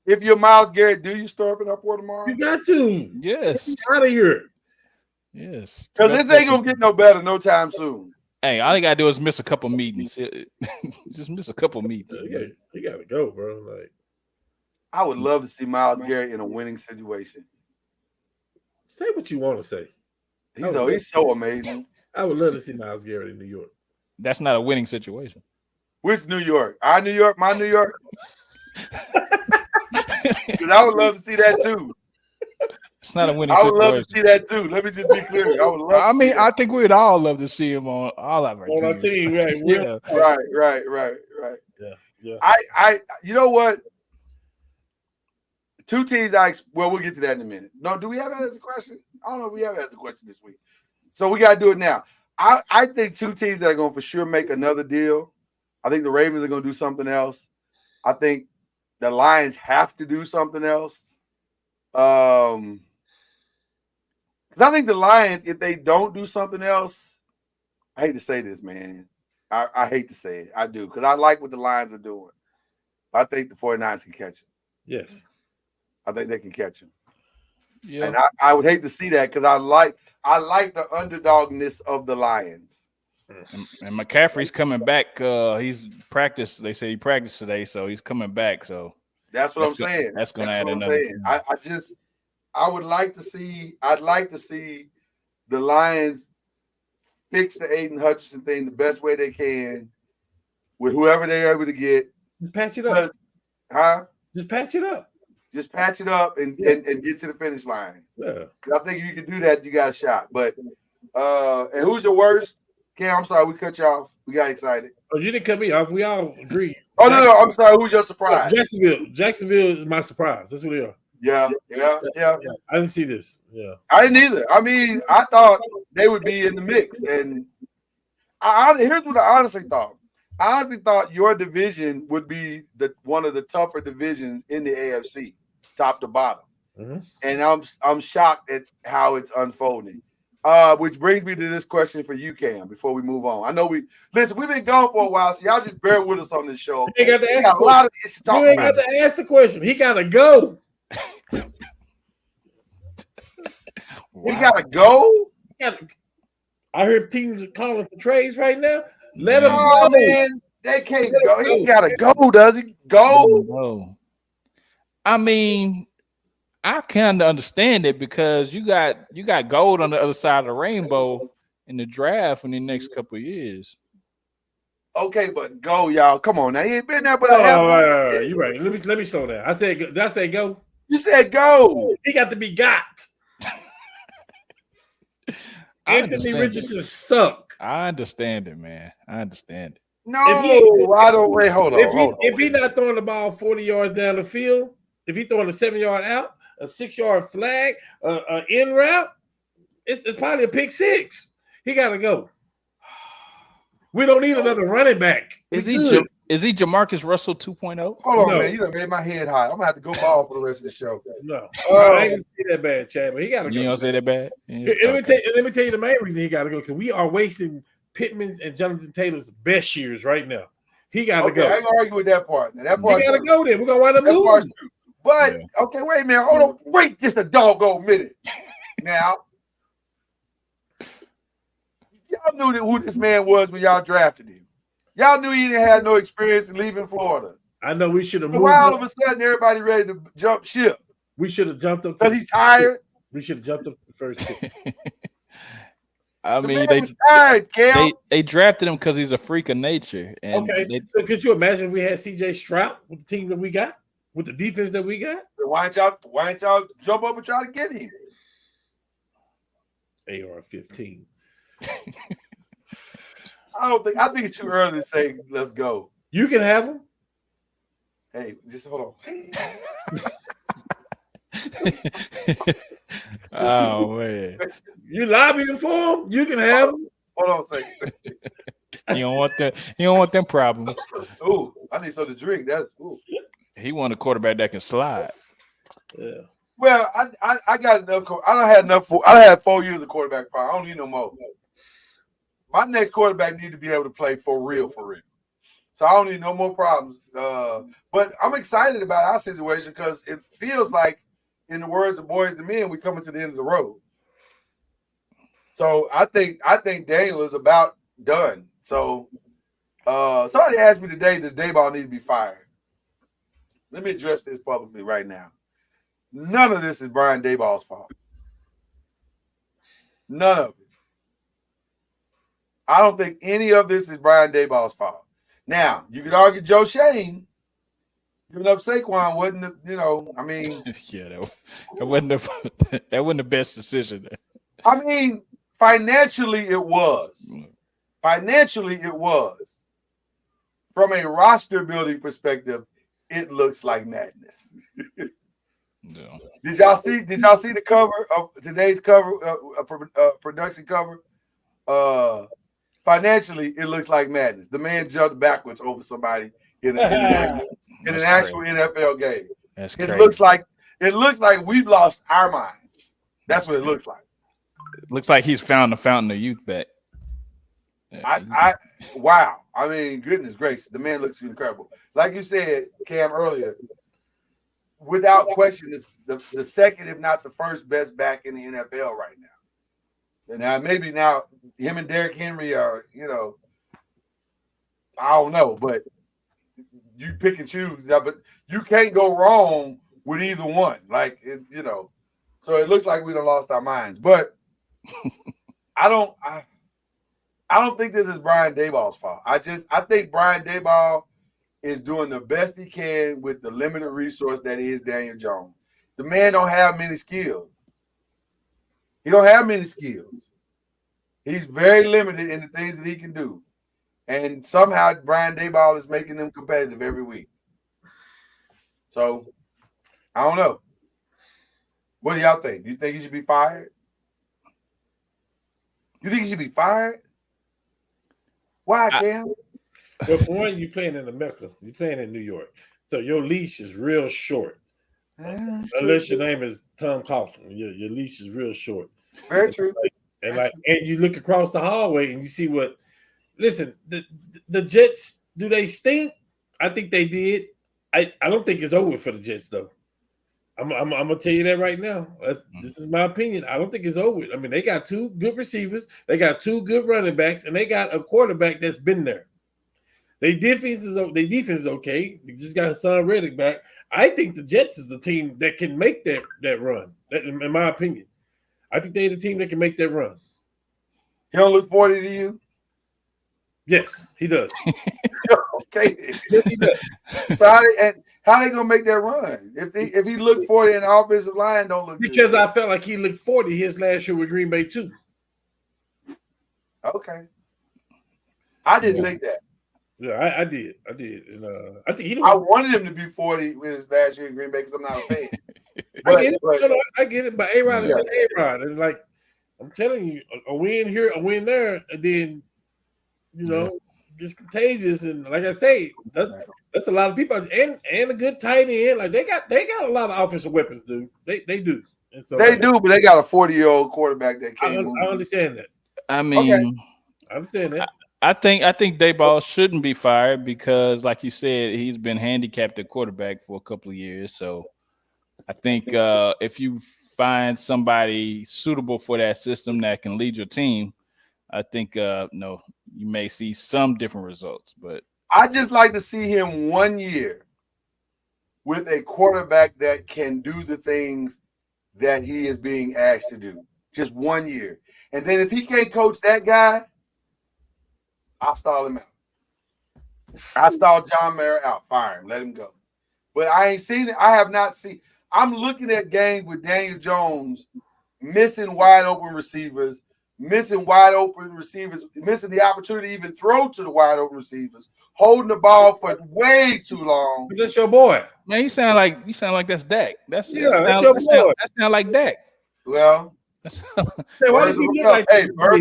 If you're Myles Garrett, do you stir up an uproar tomorrow? You got to. Yes. Get out of here. Yes. Because this ain't gonna get no better no time soon. Hey, all you gotta do is miss a couple meetings. Just miss a couple meetings. You gotta go, bro. Like, I would love to see Myles Garrett in a winning situation. say what you want to say. He's so amazing. I would love to see Myles Garrett in New York. That's not a winning situation. Which New York? Our New York? My New York? Because I would love to see that too. It's not a winning situation. I would love to see that too. Let me just be clear. I would love I think we'd all love to see him on all of our teams. On our team, right? Yeah. Right. Yeah. I you know what? 2 teams we'll get to that in a minute. No, do we have that as a question? I don't know if we have that as a question this week. So we got to do it now. I think 2 teams that are going to for sure make another deal. I think the Ravens are going to do something else. I think the Lions have to do something else. Because I think the Lions, if they don't do something else, I hate to say this, man. I hate to say it. I do. Because I like what the Lions are doing. I think the 49ers can catch them. Yes. I think they can catch him. Yeah. And I would hate to see that because I like the underdogness of the Lions. And McCaffrey's coming back. He's practiced. They say he practiced today, so he's coming back. So that's what I'm saying. That's going to add another. I'd like to see the Lions fix the Aiden Hutchinson thing the best way they can with whoever they're able to get. Just patch it up. Just patch it up. Just patch it up and get to the finish line. Yeah. I think if you can do that, you got a shot. But and who's your worst? Cam, I'm sorry, we cut you off. We got excited. Oh, you didn't cut me off. We all agree. Oh, no, I'm sorry. Who's your surprise? Jacksonville is my surprise. That's what they are. Yeah. I didn't see this. Yeah. I didn't either. I mean, I thought they would be in the mix. And here's what I honestly thought. I honestly thought your division would be one of the tougher divisions in the AFC, top to bottom. Mm-hmm. And I'm shocked at how it's unfolding. Which brings me to this question for you, Cam, before we move on. I know we've been gone for a while, so y'all just bear with us on this show. You ain't got to We ask got a lot of issues to talk You ain't about. got to ask the question. He gotta go. He gotta go. I heard teams are calling for trades right now. Let him Oh go. man, they can't go. He gotta go. Does he go? No. I mean, I kind of understand it because you got gold on the other side of the rainbow in the draft in the next couple of years. Okay, but go, y'all. Come on now. He ain't been there but Oh, a half. right. You're right. Let me slow down. I said, did I say go? You said go. He got to be got. I Anthony understand Richardson suck. I understand it, man. I understand it. No, I don't. Wait, hold on. If he's not throwing the ball 40 yards down the field, if he's throwing a 7-yard out, a 6-yard flag, an in route, it's probably a pick six. He got to go. We don't need another running back. Is he Jamarcus Russell 2.0? Hold on, No. man. You done made my head hot. I'm gonna have to go ball for the rest of the show. No, Oh. I ain't gonna say that bad, Chad, but he got to go. You don't say that bad? Yeah, And okay. let me tell you the main reason he got to go, because we are wasting Pittman's and Jonathan Taylor's best years right now. He got to Okay, go. I ain't gonna argue with that part. Now, that part He got to go then. We're going to wind up That part's losing. true. But okay, wait a minute. Hold on. Wait just a doggone minute. Now, y'all knew who this man was when y'all drafted him. Y'all knew he didn't have no experience in leaving Florida. I know we should have So moved. why all of a sudden everybody ready to jump ship? We should have jumped up. Because he tired? We should have jumped up the first pick. I The mean, man they was tired, Cal. they drafted him because he's a freak of nature. And Okay. So could you imagine if we had CJ Stroud with the team that we got, with the defense that we got? Why ain't y'all jump up and try to get him? AR-15. I think it's too early to say let's go. You can have him. Hey, just hold on. oh man, You lobbying for him. You can have him. Hold on a second. you don't want that. You don't want them problems. Ooh, I need something to drink. That's ooh. He want a quarterback that can slide. Yeah. Well, I got enough. I don't have enough. I had 4 years of quarterback prime. I don't need no more. My next quarterback need to be able to play for real. So I don't need no more problems. But I'm excited about our situation because it feels like, in the words of Boys to Men, we're coming to the end of the road. So I think Daniel is about done. So somebody asked me today, does Daboll need to be fired? Let me address this publicly right now. None of this is Brian Daboll's fault. None of it. I don't think any of this is Brian Daboll's fault. Now, you could argue Joe Shane giving up Saquon wasn't, I mean. Yeah, that wasn't the best decision. I mean, financially it was. Financially it was. From a roster building perspective, it looks like madness. No. Did y'all see the cover of today's cover, production cover? Financially, it looks like madness. The man jumped backwards over somebody in an actual NFL game. That's It crazy. looks like we've lost our minds. That's what it looks like. It looks like he's found the fountain of youth back. Wow. I mean, goodness gracious, the man looks incredible. Like you said, Cam, earlier, without question, is the second, if not the first best back in the NFL right now. And now maybe now him and Derrick Henry are, I don't know, but you pick and choose. But you can't go wrong with either one. So it looks like we done lost our minds. But I don't think this is Brian Daboll's fault. I think Brian Daboll is doing the best he can with the limited resource that is Daniel Jones. The man don't have many skills. He don't have many skills. He's very limited in the things that he can do. And somehow Brian Daboll is making them competitive every week. So, I don't know. What do y'all think? Do you think he should be fired? You think he should be fired? Why, Cam? Well, for one, you're playing in America. You're playing in New York. So your leash is real short. Unless your name is Tom Coughlin. Your leash is real short. Very true. And and you look across the hallway and you see what. Listen, the Jets, do they stink? I think they did. I don't think it's over for the Jets though. I'm gonna tell you that right now. This is my opinion. I don't think it's over. I mean, they got 2 good receivers, they got 2 good running backs, and they got a quarterback that's been there. Their defense is okay. They just got Hassan Reddick back. I think the Jets is the team that can make that run. In my opinion, I think they're the team that can make that run. He don't look 40 to you? Yes, he does. Okay. Yes, he does. So how they gonna make that run if he looked 40 and the offensive line don't look Because good? I felt like he looked 40 his last year with Green Bay too. Okay. I didn't think that. Yeah, I did. And I think I wanted him to be 40 with his last year in Green Bay because I'm not a fan. I get it. But A-Rod is A-Rod. And like I'm telling you, a win here, a win there, and then it's contagious. And like I say, that's a lot of people and a good tight end. Like they got a lot of offensive weapons, dude. They do. And so they do, but they got a 40-year-old quarterback that can't move. I understand that. I mean, I understand that. I think Daboll shouldn't be fired because, like you said, he's been handicapped at quarterback for a couple of years. So I think if you find somebody suitable for that system that can lead your team, I think you may see some different results. But I just like to see him 1 year with a quarterback that can do the things that he is being asked to do. Just 1 year. And then if he can't coach that guy, I'll stall him out. I stall John Mara out. Fire him. Let him go. But I ain't seen it. I have not seen. I'm looking at games with Daniel Jones missing wide open receivers, missing the opportunity to even throw to the wide open receivers, holding the ball for way too long. But that's your boy. Man, you sound like that's Dak. That sound like Dak. Well, birds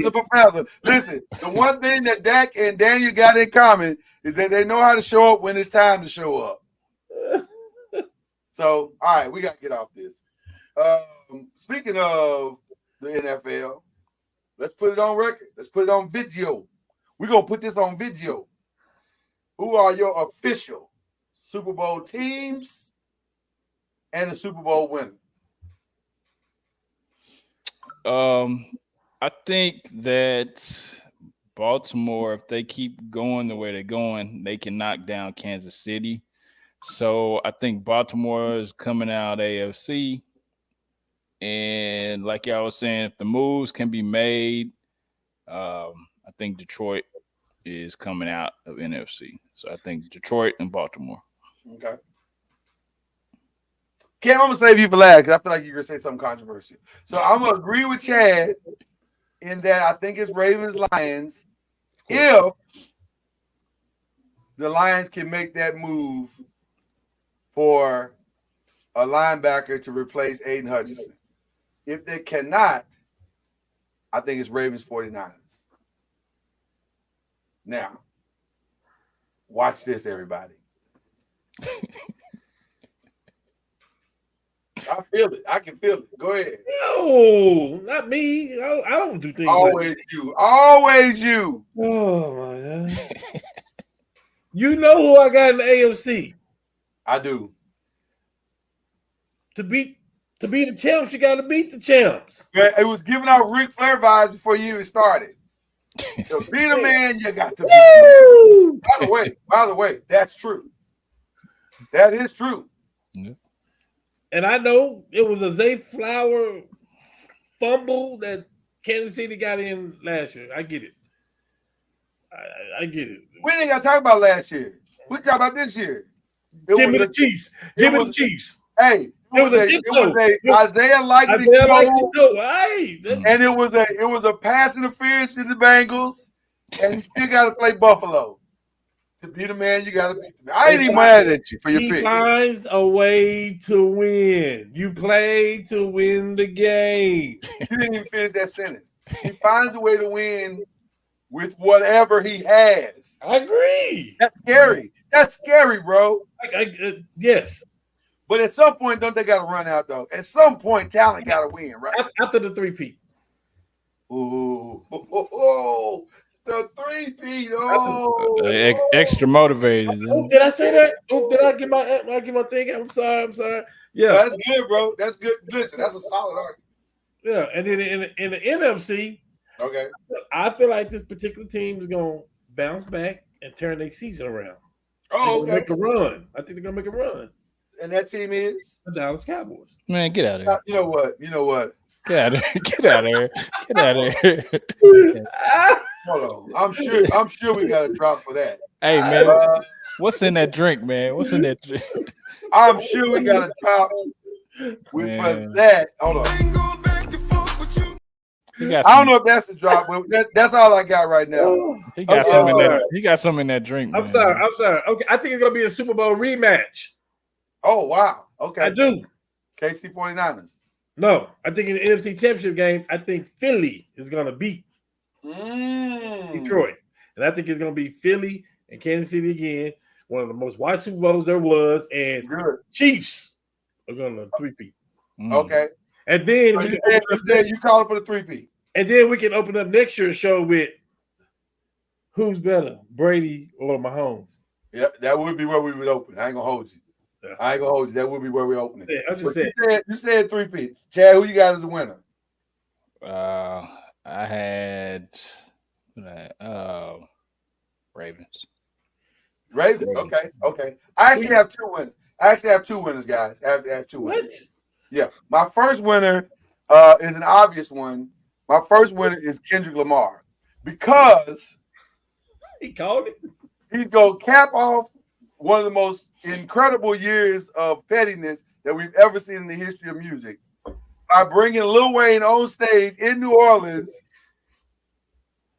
of a feather. Listen, the one thing that Dak and Daniel got in common is that they know how to show up when it's time to show up. So, all right, we got to get off this. Speaking of the NFL, let's put it on record. Let's put it on video. We're going to put this on video. Who are your official Super Bowl teams and the Super Bowl winner? I think that Baltimore, if they keep going the way they're going, they can knock down Kansas City. So I think Baltimore is coming out AFC. And like y'all was saying, if the moves can be made, I think Detroit is coming out of NFC. So I think Detroit and Baltimore. Okay. Cam, I'm going to save you for last because I feel like you're going to say something controversial. So I'm going to agree with Chad in that I think it's Ravens-Lions if the Lions can make that move for a linebacker to replace Aiden Hutchinson. If they cannot, I think it's Ravens 49ers. Now, watch this, everybody. I feel it. I can feel it. Go ahead. No, not me. I don't do things always like that. You. Always you. Oh, my God. You know who I got in the AFC? I do. To beat the champs, you got to beat the champs. It was giving out Ric Flair vibes before you even started. To beat a man, you got to beat him. By the way, that's true. That is true. Yeah. And I know it was a Zay Flower fumble that Kansas City got in last year. I get it. I get it. We ain't got to talk about last year. We talk about this year. Give me the Chiefs. Give me the Chiefs. Hey, it was a Isaiah likely throw, and it was a pass interference to the Bengals, and you still got to play Buffalo. To beat a man, you got to beat the man. I ain't even mad at you for your pick. He finds a way to win. You play to win the game. You didn't even finish that sentence. He finds a way to win with whatever he has. I agree. That's scary. That's scary, bro. Yes. But at some point, don't they got to run out, though? At some point, talent got to win, right? After the 3-peat. Ooh, the 3-peat. Oh, Extra motivated. Oh, did I say that? Oh, did I get my thing? I'm sorry. Yeah, that's good, bro. That's good. Listen, that's a solid argument. yeah. And then in the NFC, Okay. I feel like this particular team is gonna bounce back and turn their season around. Oh, They're okay. gonna make a run. I think they're gonna make a run. And that team is The Dallas Cowboys. Man, get out of here. You know what? Get out of here. Get out of here. Get out of here. Hold on. I'm sure we got a drop for that. Hey man, what's in that drink, man? What's in that drink? I'm sure we got a drop with Man. that. Hold on. He got I don't some, know if that's the drop, but that's all I got right now. he got I'm some in sorry. that. He got some in that drink. I'm man. sorry. Okay, I think it's gonna be a Super Bowl rematch. Oh, wow. I Okay. do. KC 49ers. No, I think in the NFC Championship game, I think Philly is gonna beat Detroit, and I think it's gonna be Philly and Kansas City again. One of the most watched Super Bowls there was, and Good. Chiefs are gonna three-peat. Mm. Okay. And then So you said you calling for the 3-peat. and then we can open up next year's show with who's better, Brady or Mahomes. Yeah, that would be where we would open. I ain't gonna hold you. Yeah. I ain't gonna hold you. That would be where we open it. Yeah, I just But said you said 3-peat. Chad, who you got as the winner? I had Ravens. Ravens. Okay. I actually have two winners. Guys. I have two winners. what? Yeah. My first winner is an obvious one. My first winner is Kendrick Lamar because He called it. he's going to cap off one of the most incredible years of pettiness that we've ever seen in the history of music by bringing Lil Wayne on stage in New Orleans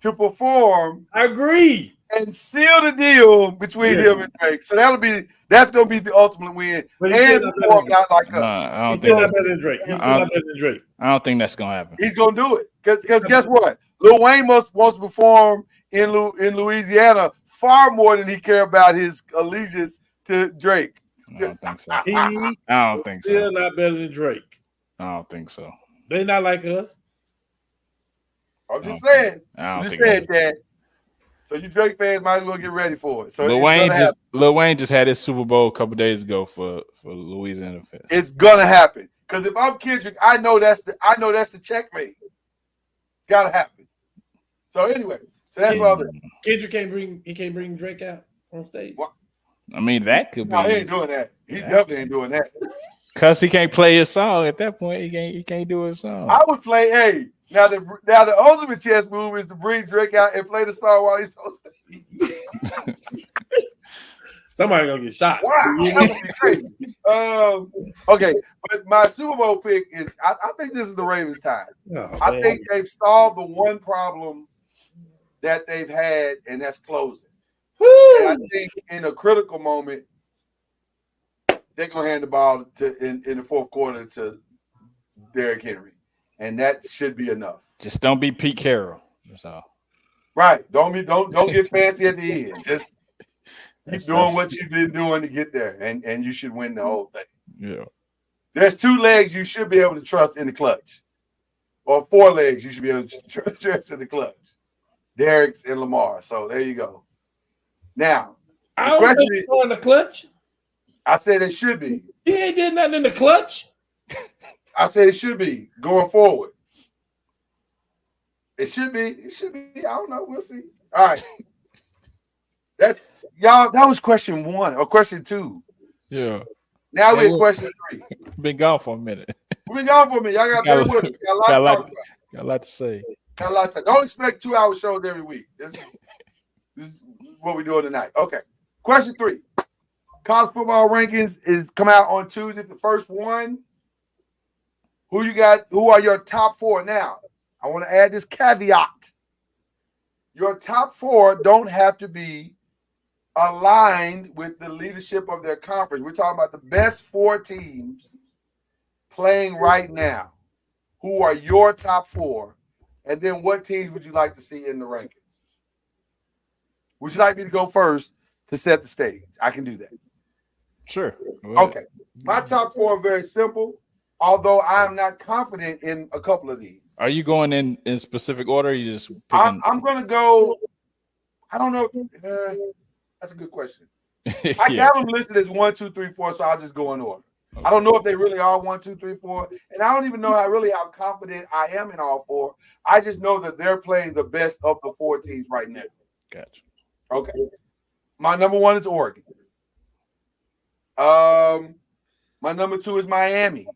to perform I agree. and seal the deal between him and Drake. So that's gonna be the ultimate win. But he's still And not perform better not like No, us. I don't He's still think. not better than Drake. He's still not better than Drake. I don't think that's gonna happen. He's gonna do it. Because guess what? Lil Wayne wants to perform in Louisiana far more than he care about his allegiance to Drake. I don't think so. He I don't think so. still not better than Drake. I don't think so. They not like us. I'm just saying. I I'm don't just think. saying, Chad. So you Drake fans might as well get ready for it. So Lil Wayne just had his Super Bowl a couple days ago for Louisiana Fest. it's gonna happen. Because if I'm Kendrick, I know that's the checkmate. Gotta happen. So anyway, so that's my other. Kendrick can't bring Drake out on stage. What? I mean, that could No, he be ain't doing that. He definitely ain't doing that. because he can't play his song at that point. He can't do his song. I would play. Hey, now the ultimate chess move is to bring Drake out and play the song while he's on stage. Somebody gonna get shot. Wow, that would be crazy. Okay, but my Super Bowl pick is. I think this is the Ravens' time. Oh, I man. think they've solved the one problem that they've had, and that's closing. And I think in a critical moment, they're gonna hand the ball in the fourth quarter to Derrick Henry, and that should be enough. Just don't be Pete Carroll. That's all. Right? Don't get fancy at the end. Just keep doing what you've been doing to get there, and you should win the whole thing. Yeah. There's 2 legs you should be able to trust in the clutch, or 4 legs you should be able to trust in the clutch. Derrick's and Lamar. So there you go. Now, I don't question think is- he's in the clutch. I said it should be. He ain't did nothing in the clutch. I said it should be going forward. It should be. It should be. I don't know. We'll see. All right. That's y'all. That was question 1 or question 2. Yeah. Now we're Yeah. at question 3. Been gone for a minute. We've been gone for a minute. Y'all got bear with me. Got a lot Got a to lot- talk about. Got a lot to say. Got a lot to talk. Don't expect 2-hour shows every week. This is what we're doing tonight. Okay. Question 3. College football rankings is come out on Tuesday. The first one. Who you got? Who are your top 4 now? I want to add this caveat. Your top 4 don't have to be aligned with the leadership of their conference. We're talking about the best 4 teams playing right now. Who are your top 4? And then what teams would you like to see in the rankings? Would you like me to go first to set the stage? I can do that. Sure. Go ahead. Okay. My top 4 are very simple. Although I'm not confident in a couple of these. Are you going in specific order? Or you just I'm picking? going to go. I don't know. That's a good question. I Yeah. have them listed as 1, 2, 3, 4, so I'll just go in order. I don't know if they really are 1, 2, 3, 4, and I don't even know how confident I am in all 4. I just know that they're playing the best of the 4 teams right now. Gotcha. Okay. My number 1 is Oregon. My number 2 is Miami.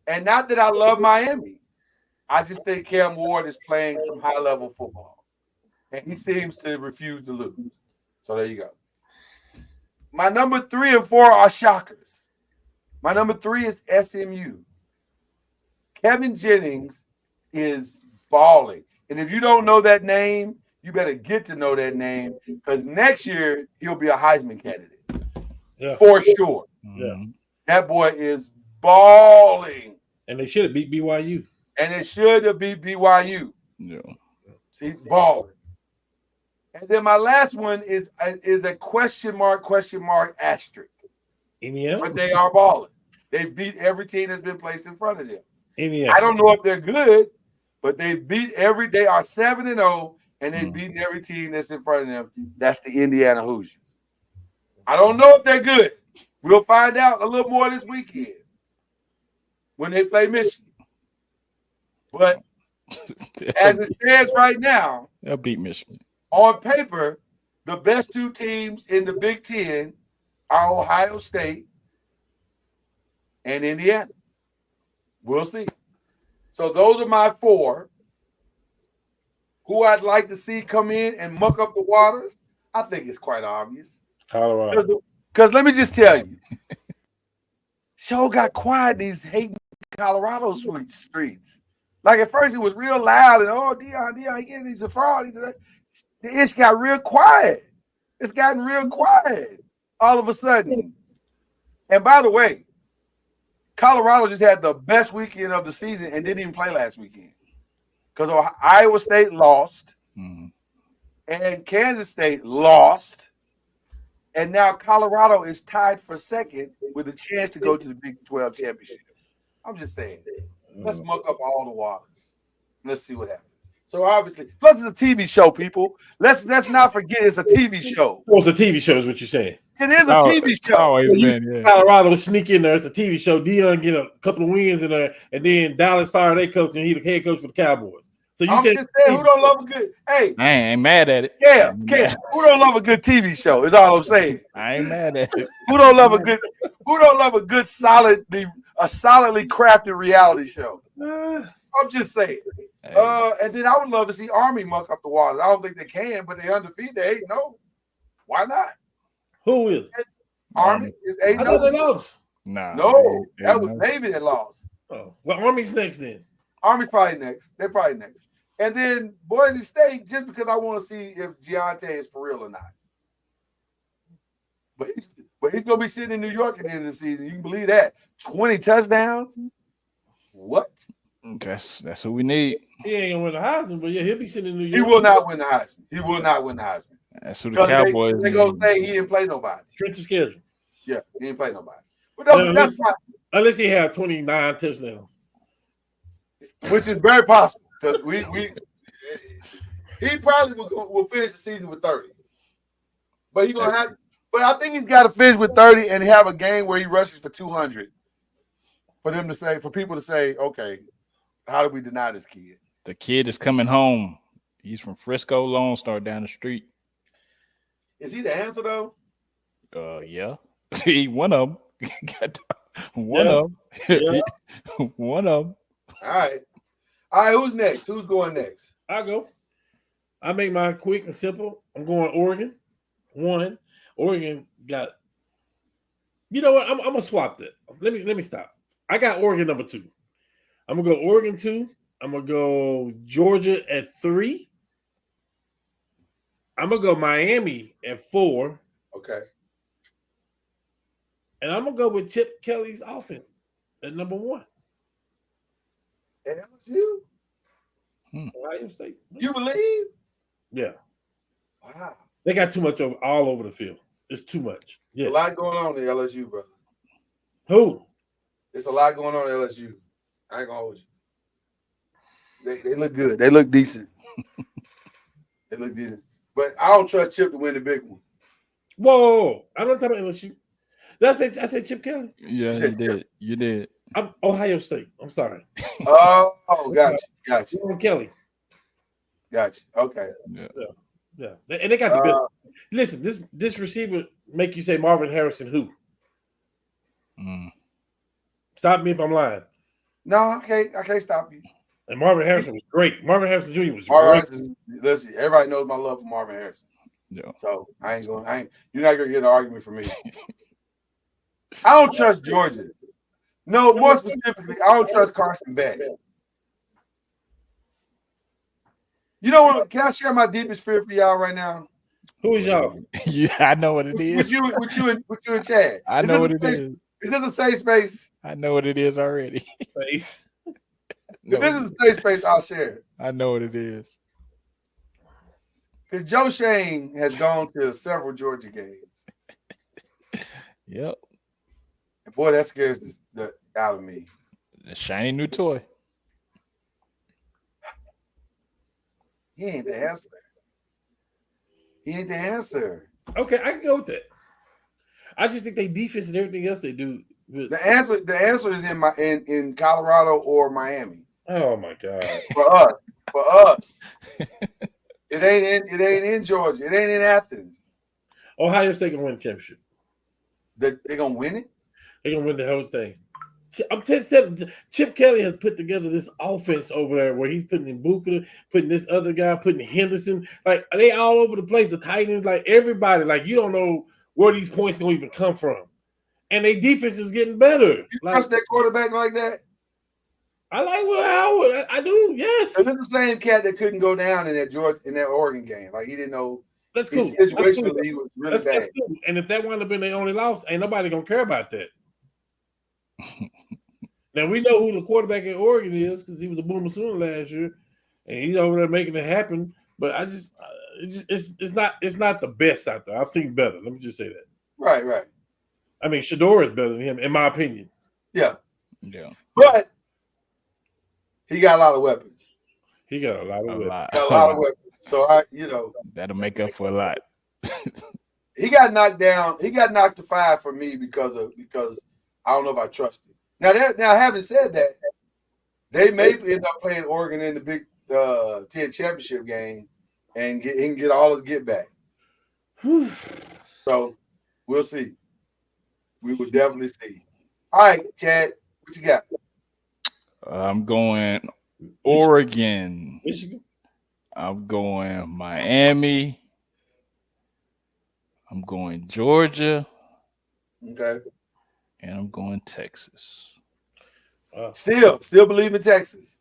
And not that I love Miami. I just think Cam Ward is playing some high-level football. And he seems to refuse to lose. So there you go. My number 3 and 4 are shockers. My number 3 is SMU. Kevin Jennings is balling. And if you don't know that name, you better get to know that name because next year he'll be a Heisman candidate. Yeah. For sure. Yeah. That boy is balling. And they should have beat BYU. And it should have beat BYU. Yeah. See, balling. And then my last one is a question mark asterisk. Indiana. But they are balling. They beat every team that's been placed in front of them. Indiana. I don't know if they're good, but they are 7-0, and they've beaten every team that's in front of them. That's the Indiana Hoosiers. I don't know if they're good. We'll find out a little more this weekend when they play Michigan. But as it stands right now, they'll beat Michigan. On paper, the best 2 teams in the Big Ten are Ohio State and Indiana. We'll see. So those are my 4. Who I'd like to see come in and muck up the waters, I think it's quite obvious. Colorado. Because let me just tell you, show got quiet these hating Colorado streets. Like at first it was real loud and Deion, he's a fraud. It's got real quiet. It's gotten real quiet all of a sudden. And by the way, Colorado just had the best weekend of the season and didn't even play last weekend because Iowa State lost and Kansas State lost. And now Colorado is tied for second with a chance to go to the Big 12 championship. I'm just saying, let's muck up all the waters. Let's see what happens. So obviously, plus it's a TV show, people. Let's not forget it's a TV show. Well, it's a TV show is what you're saying. It is a TV show. Always been, yeah. Colorado sneak in there. It's a TV show. Deion get a couple of wins in there, and then Dallas fire their coach, and he the head coach for the Cowboys. So I'm just saying, who don't love a good? Hey, I ain't mad at it. Yeah, who don't love a good TV show? Is all I'm saying. I ain't mad at it. Who don't love a good solidly crafted reality show? I'm just saying. And then I would love to see Army muck up the waters. I don't think they can, but they undefeated. They 8-0. Why not? Who is? Army is 8-0. I thought they lost. Nah. No, that was Navy that lost. Oh, well, Army's next then. Army's probably next. They're probably next. And then Boise State, just because I want to see if Giante is for real or not. But he's going to be sitting in New York at the end of the season. You can believe that. 20 touchdowns? What? That's what we need. He ain't gonna win the Heisman, but yeah, he'll be sitting in New York. He will not win the Heisman. He will not win the Heisman. That's who the Cowboys. They're gonna say he didn't play nobody. Strength of schedule. Yeah, he didn't play nobody. But no, that's fine. Unless he had 29 touchdowns, which is very possible because he probably will finish the season with 30. But he's gonna have. But I think he's got to finish with 30 and have a game where he rushes for 200 for people to say, okay, how do we deny this kid? The kid is coming home. He's from Frisco, Lone Star down the street. Is he the answer though? Yeah. He one of them. One of them. One of them. All right. Who's next? Who's going next? I go. I make mine quick and simple. I'm going Oregon. 1. Oregon got. You know what? I'm gonna swap that. Let me stop. I got Oregon number 2. I'm gonna go Oregon 2. I'm gonna go Georgia at 3. I'm gonna go Miami at 4. Okay. And I'm gonna go with Chip Kelly's offense at number 1. LSU? Ohio State. You believe? Yeah. Wow. They got too much all over the field. It's too much. Yeah. A lot going on in LSU, brother. Who? There's a lot going on at LSU. I ain't gonna hold you. They look good. They look decent. They look decent. But I don't trust Chip to win the big one. Whoa! I'm not talking about LSU. Did I say Chip Kelly? Yeah, you did. You did. I'm Ohio State. I'm sorry. Oh, got you. Kelly. Got you. Okay. Yeah. And they got the best. Listen, this receiver make you say Marvin Harrison who? Stop me if I'm lying. No, I can't stop you. And Marvin Harrison was great. Marvin Harrison Jr. was Marvin great. Harrison, listen, everybody knows my love for Marvin Harrison. Yeah. So you're not gonna get an argument from me. I don't trust Georgia. No, more specifically, I don't trust Carson Beck. You know what? Can I share my deepest fear for y'all right now? Who is y'all? Yeah, I know what it is. With you and Chad. I know what it is. is. Is this a safe space? I know what it is already. Face. If this is a safe space, I'll share it. I know what it is. Because Joe Shane has gone to several Georgia games. Yep. And boy, that scares the out of me. The shiny new toy. He ain't the answer. He ain't the answer. Okay, I can go with that. I just think they defense and everything else they do. The answer is in Colorado or Miami. Oh my God. For us. It ain't in Georgia. It ain't in Athens. Ohio State gonna win the championship. They gonna win it? They're gonna win the whole thing. I'm Chip Kelly has put together this offense over there where he's putting in Booker, putting this other guy, putting Henderson. Like they all over the place. The Titans, like everybody, like you don't know where these points gonna even come from. And their defense is getting better. You like, trust that quarterback like that? I like Will Howard. I do, yes. Is it the same cat that couldn't go down in that Oregon game? Like he didn't know. That's cool. Situationally, he was really bad. That's cool. And if that wound up being their only loss, ain't nobody gonna care about that. Now we know who the quarterback in Oregon is because he was a Boomer Sooner last year, and he's over there making it happen. But I just, it's not the best out there. I've seen better. Let me just say that. Right. I mean, Shador is better than him, in my opinion. Yeah. But he got a lot of weapons. He got a lot of weapons. So that'll make up for a lot. He got knocked down. He got knocked to 5 for me because I don't know if I trust him. Now, having said that, they may end up playing Oregon in the Big 10 championship game and get all his get back. So we'll see. We will definitely see. All right, Chad, what you got? I'm going Oregon. Michigan. I'm going Miami. I'm going Georgia. Okay. And I'm going Texas. Wow. Still believe in Texas.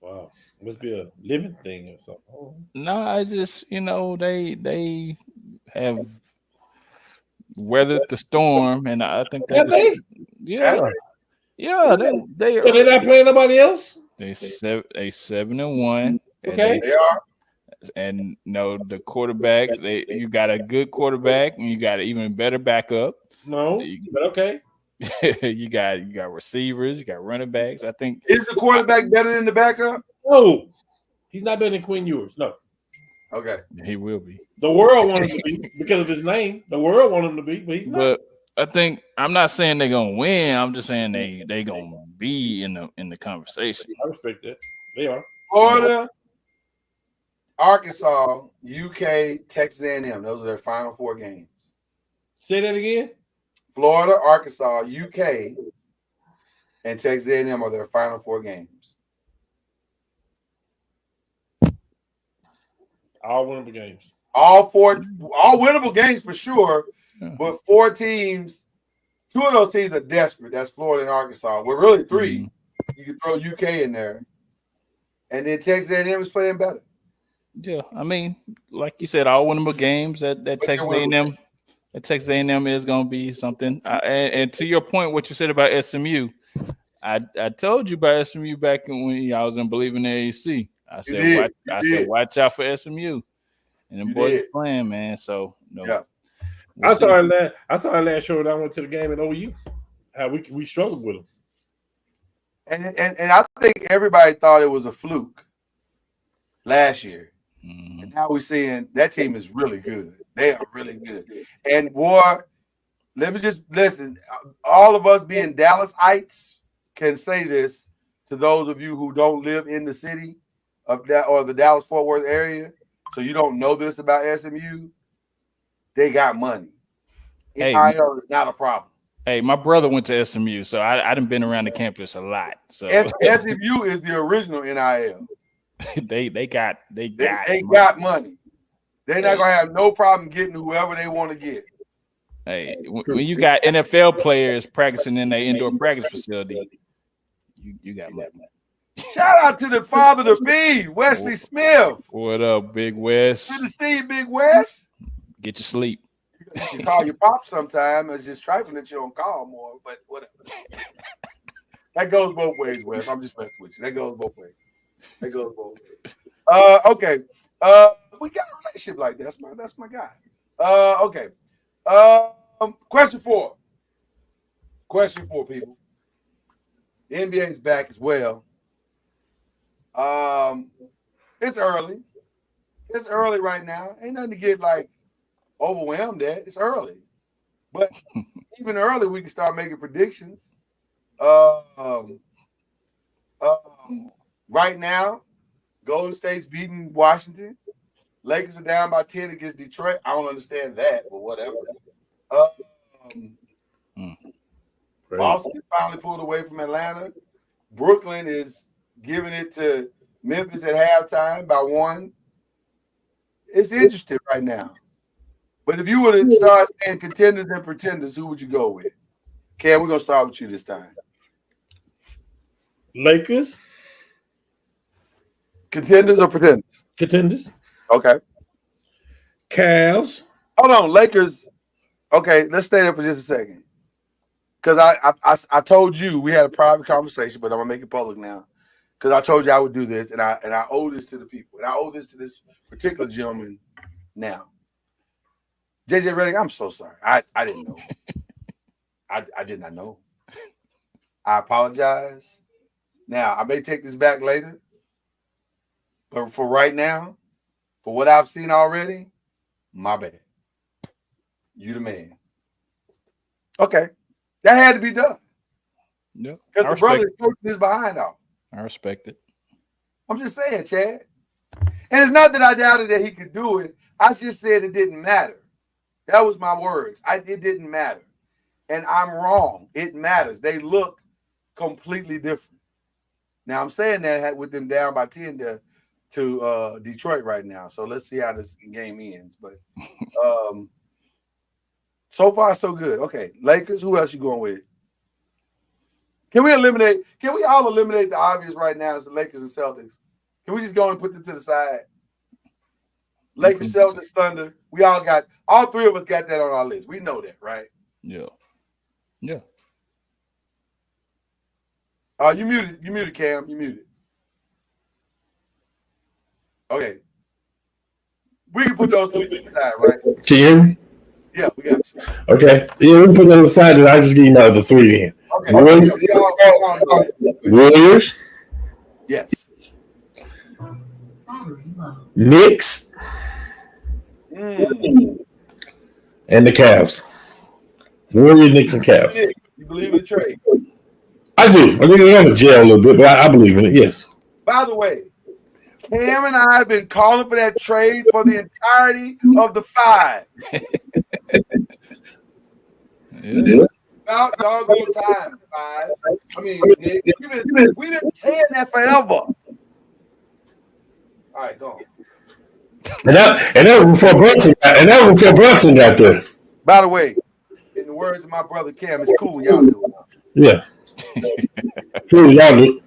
Wow. Must be a living thing or something. Oh. No, I just, they have weathered the storm, and I think they they? Yeah, they So they're not playing nobody else? They 7-1. Okay. They are. And the quarterbacks, you got a good quarterback and you got an even better backup. No, but okay. you got receivers, you got running backs. I think is the quarterback better than the backup? No, he's not better than Quinn Ewers. No. Okay. He will be. The world wanted him to be because of his name. The world wanted him to be, but he's not. But I think I'm not saying they're gonna win. I'm just saying they gonna be in the conversation. I respect that. They are. Florida, Arkansas, UK, Texas A&M. Those are their final 4 games. Say that again. Florida, Arkansas, UK, and Texas A&M are their final 4 games. All winnable games. All winnable games for sure. Yeah. But 4 teams, 2 of those teams are desperate. That's Florida and Arkansas. Well, really 3. Mm-hmm. You can throw UK in there. And then Texas A&M is playing better. Yeah, I mean, like you said, all winnable games. That Texas A&M, Texas A&M is going to be something. And to your point, what you said about SMU, I told you about SMU back when I was in Believing in AAC. I said, watch out for SMU, and the boys playing, man. So yeah. I saw it last show that I went to the game at OU. How we struggled with them. And I think everybody thought it was a fluke last year. Mhm. And now we're seeing that team is really good. They are really good. And boy, let me just listen. All of us being Dallasites can say this to those of you who don't live in the city of that or the Dallas-Fort Worth area. So you don't know this about SMU. They got money. Hey. NIL is not a problem. Hey, my brother went to SMU, so I done been around the campus a lot. So SMU is the original NIL. they got They got money. They're not gonna have no problem getting whoever they want to get. Hey, when you got NFL players practicing in their indoor practice facility, you got money. Shout out to the father to be, Wesley Smith. What up, Big West? Good to see you, Big West. Get your sleep. You should call your pop sometime. It's just trifling that you don't call more, but whatever. That goes both ways, Wes. I'm just messing with you. That goes both ways. Okay. We got a relationship like that. That's my guy. Okay. Question four, people. The NBA is back as well. It's early. It's early right now. Ain't nothing to get like overwhelmed at. It's early. But even early, we can start making predictions. Right now, Golden State's beating Washington. Lakers are down by 10 against Detroit. I don't understand that, but whatever. Boston finally pulled away from Atlanta. Brooklyn is giving it to Memphis at halftime by 1. It's interesting right now. But if you were to start saying contenders and pretenders, who would you go with? Cam, we're going to start with you this time. Lakers. Contenders or pretenders? Contenders. Okay. Cavs. Hold on, Lakers. Okay, let's stay there for just a second. Because I told you we had a private conversation, but I'm gonna make it public now. Because I told you I would do this, and I owe this to the people, and I owe this to this particular gentleman now. JJ Redick, I'm so sorry. I didn't know. I did not know. I apologize. Now I may take this back later, but for right now, for what I've seen already, my bad. You the man. Okay. That had to be done. Yeah. Because the brother is coaching his behind off. I respect it. I'm just saying, Chad. And it's not that I doubted that he could do it. I just said it didn't matter. That was my words. It didn't matter. And I'm wrong. It matters. They look completely different. Now, I'm saying that with them down by 10 to Detroit right now. So let's see how this game ends. But so far, so good. Okay, Lakers. Who else you going with? Can we all eliminate the obvious right now as the Lakers and Celtics? Can we just go and put them to the side? Lakers, Celtics, Thunder. All three of us got that on our list. We know that, right? Yeah. Yeah. You muted, Cam. You muted. Okay. We can put those three to the side, right? Can you hear me? Yeah, we got you. Okay. Yeah, we can put them aside and I just give you my other three in. Okay. Warriors. Yes. Knicks. And the Cavs. Warriors, Knicks, and Cavs. You believe in the trade? I do. I think I'm in jail a little bit, but I believe in it, yes. By the way, Cam and I have been calling for that trade for the entirety of the 5. Yeah. About doggone time, 5. I mean, we've been saying that forever. All right, go on. And that was before Brunson got there. By the way, in the words of my brother Cam, it's cool y'all do it. Yeah. Cool, y'all do.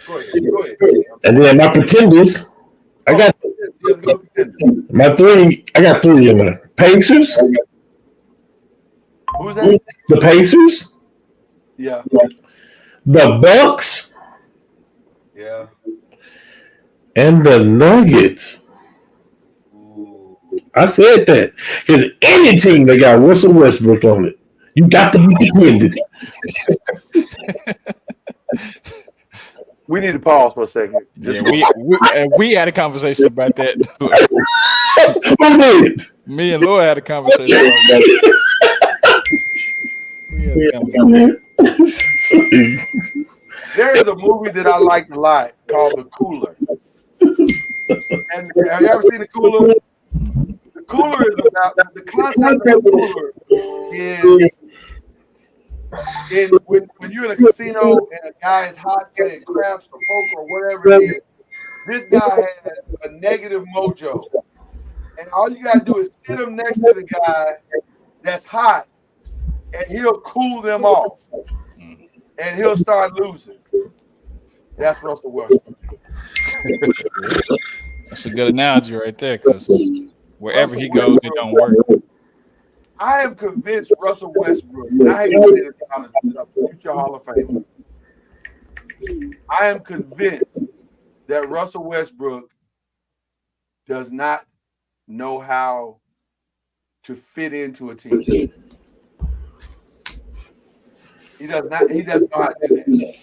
Go ahead. And then my pretenders, I got my 3. I got 3 in there. Pacers. Who's that? The Pacers. Yeah. The Bucks. Yeah. And the Nuggets. Ooh. I said that because any team that got Russell Westbrook on it, you got to be defended. We need to pause for a second. Yeah, we had a conversation about that. Who did? Me and Laura had a conversation about that. We had a conversation. There is a movie that I liked a lot called The Cooler. And have you ever seen The Cooler? The Cooler is about the concept of The Cooler is when you're in a casino and a guy is hot playing craps or poker or whatever it is. This guy has a negative mojo, and all you gotta do is sit him next to the guy that's hot, and he'll cool them off, and he'll start losing. That's Russell Westbrook. That's a good analogy right there, because wherever he goes, it don't work. I am convinced Russell Westbrook, and I hate to say this, a future Hall of Famer. I am convinced that Russell Westbrook does not know how to fit into a team. He doesn't know how to do that.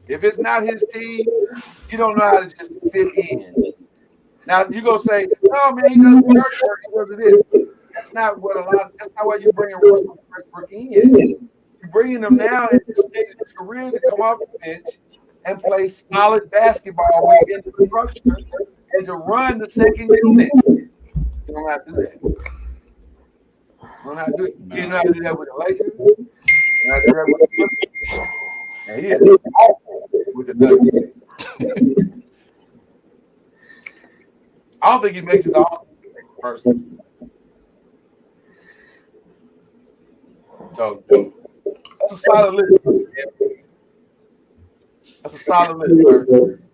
If it's not his team, he don't know how to just fit in. Now you're gonna say, "No, man, he doesn't work. He does this." That's not what you're bringing Russell Westbrook in. You're bringing him now at this stage of his career to come off the bench and play solid basketball within the structure and to run the second unit. You don't have to do that. You don't have to do it. You don't have to do that with the Lakers. You don't have to do that with the Clippers. And he is awful with the Nuggets. I don't think he makes it off personally. So that's a solid list. That's a solid list, sir.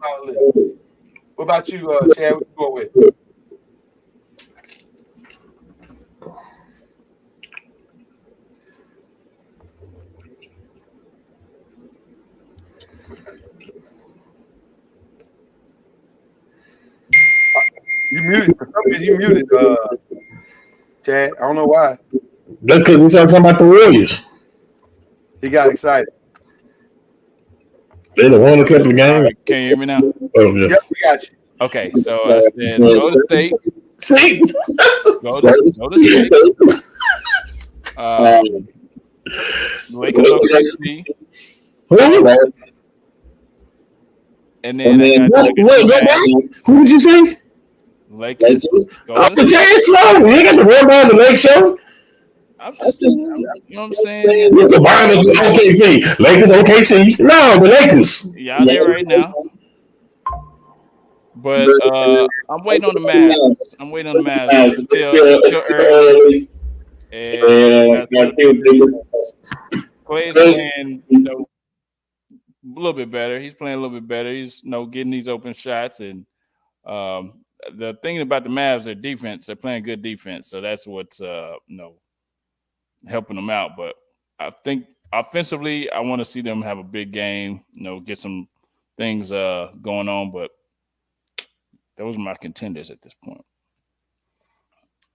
Solid list. What about you, Chad? What you go with? You muted. For some reason, you muted, Chad. I don't know why. That's because we started talking about the Warriors. He got excited. They the won a couple of games. Can you hear me now? Oh, yeah. Yep, we got you. Okay, so I said Golden State. See? Go to State. Lakers OKC. And then Who did you say? Lakers. I'm just saying slow. You ain't got to worry about the Lake Show. I'm just, you know what I'm saying? It's a Lions, OKC. Lakers, OKC. No, the Lakers. Y'all there right now. But I'm waiting on the Mavs. It's still early. And Clay's playing, a little bit better. He's playing a little bit better. He's getting these open shots. And the thing about the Mavs, their defense, they're playing good defense. So that's what's helping them out. But I think offensively, I want to see them have a big game, get some things going on. But those are my contenders at this point.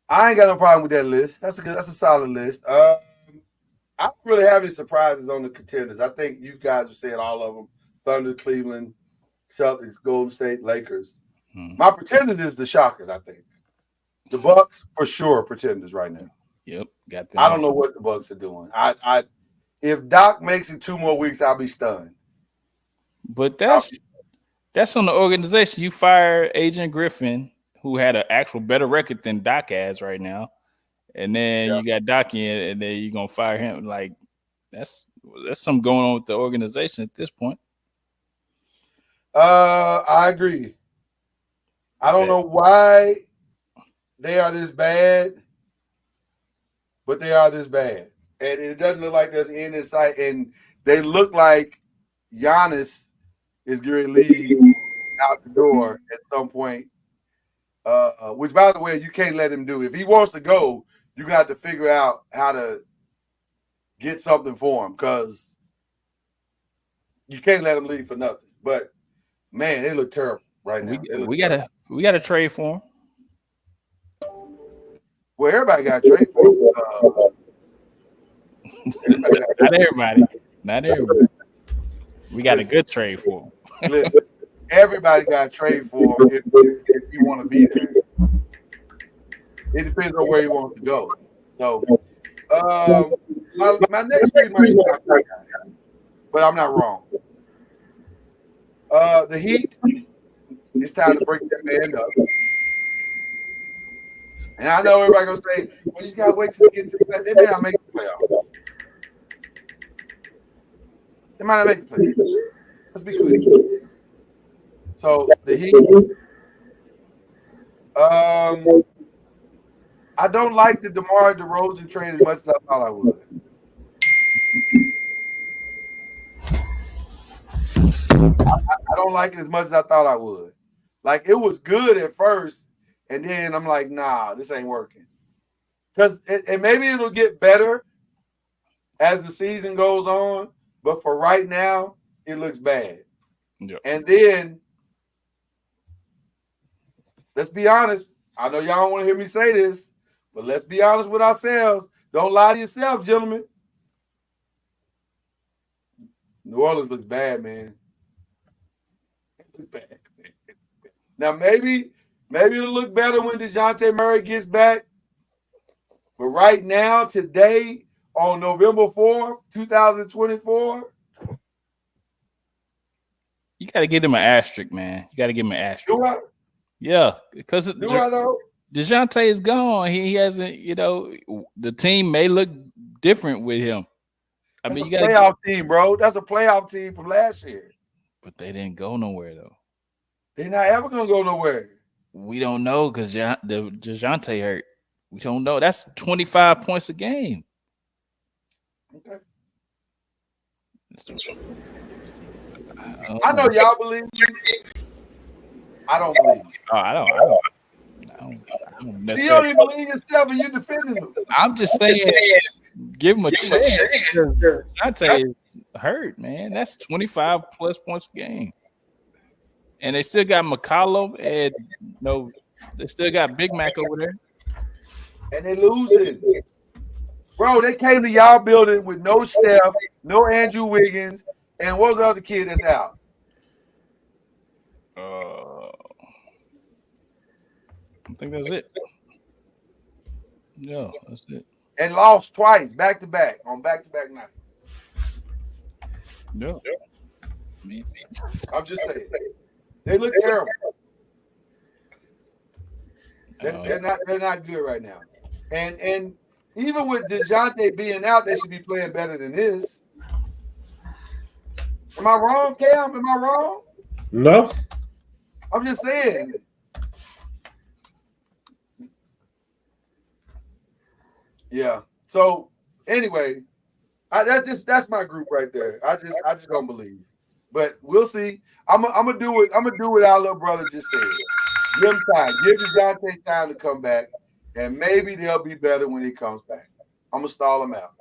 I ain't got no problem with that list. That's a solid list. I don't really have any surprises on the contenders. I think you guys have said all of them: Thunder, Cleveland, Celtics, Golden State, Lakers. My pretenders is the Shockers. I think the Bucks for sure pretenders right now. Yep, got that. I don't know what the Bucks are doing. If Doc makes it 2 more weeks, I'll be stunned. But that's on the organization. You fire Adrian Griffin, who had an actual better record than Doc has right now, and then you got Doc in, and then you're gonna fire him. Like that's something going on with the organization at this point. I agree. I don't know why they are this bad, but they are this bad. And it doesn't look like there's end in sight. And they look like Giannis is going to leave out the door at some point, which, by the way, you can't let him do. If he wants to go, you got to figure out how to get something for him because you can't let him leave for nothing. But, man, they look terrible right now. We got to trade for him. Well, everybody got to trade for him. Not everybody. We got a good trade for him. Listen, everybody got to trade for him if you want to be there. It depends on where he wants to go. So, my next three might shock you, but I'm not wrong. The Heat, it's time to break that man up. And I know everybody gonna say, "Well, you just gotta wait till they get to the play." They may not make the playoffs. They might not make the playoffs. Let's be clear. So the Heat. I don't like the DeMar DeRozan trade as much as I thought I would. I don't like it as much as I thought I would. Like, it was good at first, and then I'm like, nah, this ain't working. And maybe it'll get better as the season goes on, but for right now, it looks bad. Yep. And then, let's be honest. I know y'all don't want to hear me say this, but let's be honest with ourselves. Don't lie to yourself, gentlemen. New Orleans looks bad, man. Bad. Now, maybe it'll look better when DeJounte Murray gets back. But right now, today, on November 4th, 2024. You got to give him an asterisk, man. You got to give him an asterisk. Do I? Yeah, because Do I, though? DeJounte is gone. He hasn't, the team may look different with him. I That's mean, a playoff team, bro. That's a playoff team from last year. But they didn't go nowhere, though. They're not ever going to go nowhere. We don't know because DeJounte hurt. We don't know. That's 25 points a game. Okay. I know y'all believe me. I don't believe you. Oh, I don't See, you don't even believe yourself and you're defending them. I'm just saying, give him a chance. DeJounte is hurt, man. That's 25 plus points a game. And they still got McCollum and they still got Big Mac over there. And they losing. Bro, they came to y'all building with no Steph, no Andrew Wiggins, and what was the other kid that's out? I think that's it. Yeah, that's it. And lost twice, back-to-back, on back-to-back nights. No. I'm just saying. They look terrible. They're not good right now. And even with DeJounte being out, they should be playing better than this. Am I wrong, Cam? Am I wrong? No. I'm just saying. Yeah. So anyway, that's my group right there. I just don't believe. But we'll see. I'm gonna do it. I'm gonna do what our little brother just said. Give him time. Give DeJounte time to come back, and maybe they'll be better when he comes back. I'm gonna stall him out.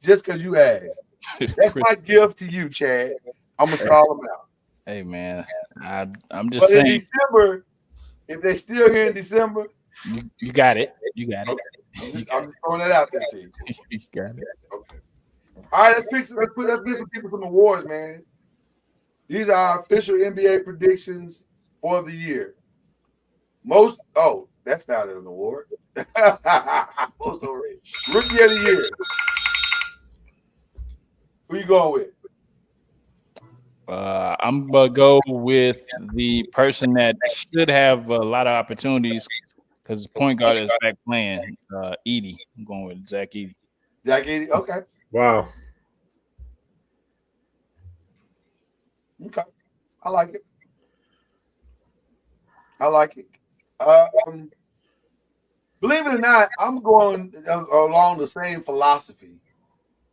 Just because you asked. That's my gift to you, Chad. I'm gonna stall him out. Hey man, I'm just But saying. in December, if they're still here in December, you got it. You got it. I'm just throwing that out there to you. You got it. Okay. All right, let's pick some people from awards, man. These are our official NBA predictions for the year. That's not an award. Rookie of the year. Who you going with? I'm gonna go with the person that should have a lot of opportunities because his point guard is back playing. Edey. I'm going with Zach Edey. Zach Edey. Okay. Wow. Okay. I like it. Believe it or not, I'm going along the same philosophy.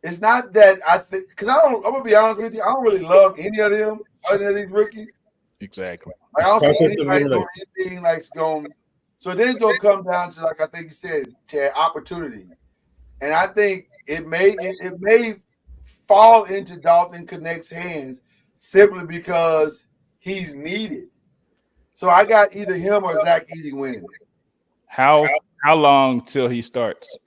It's not that I think, because I'm gonna be honest with you, I don't really love any of them, other than these rookies. Exactly. Like, I don't see anybody doing anything like going. So then it's gonna come down to, like I think you said, Chad, opportunity. And I think it may fall into Dalton Connect's hands simply because he's needed. So I got either him or Zach Edey winning it. How long till he starts?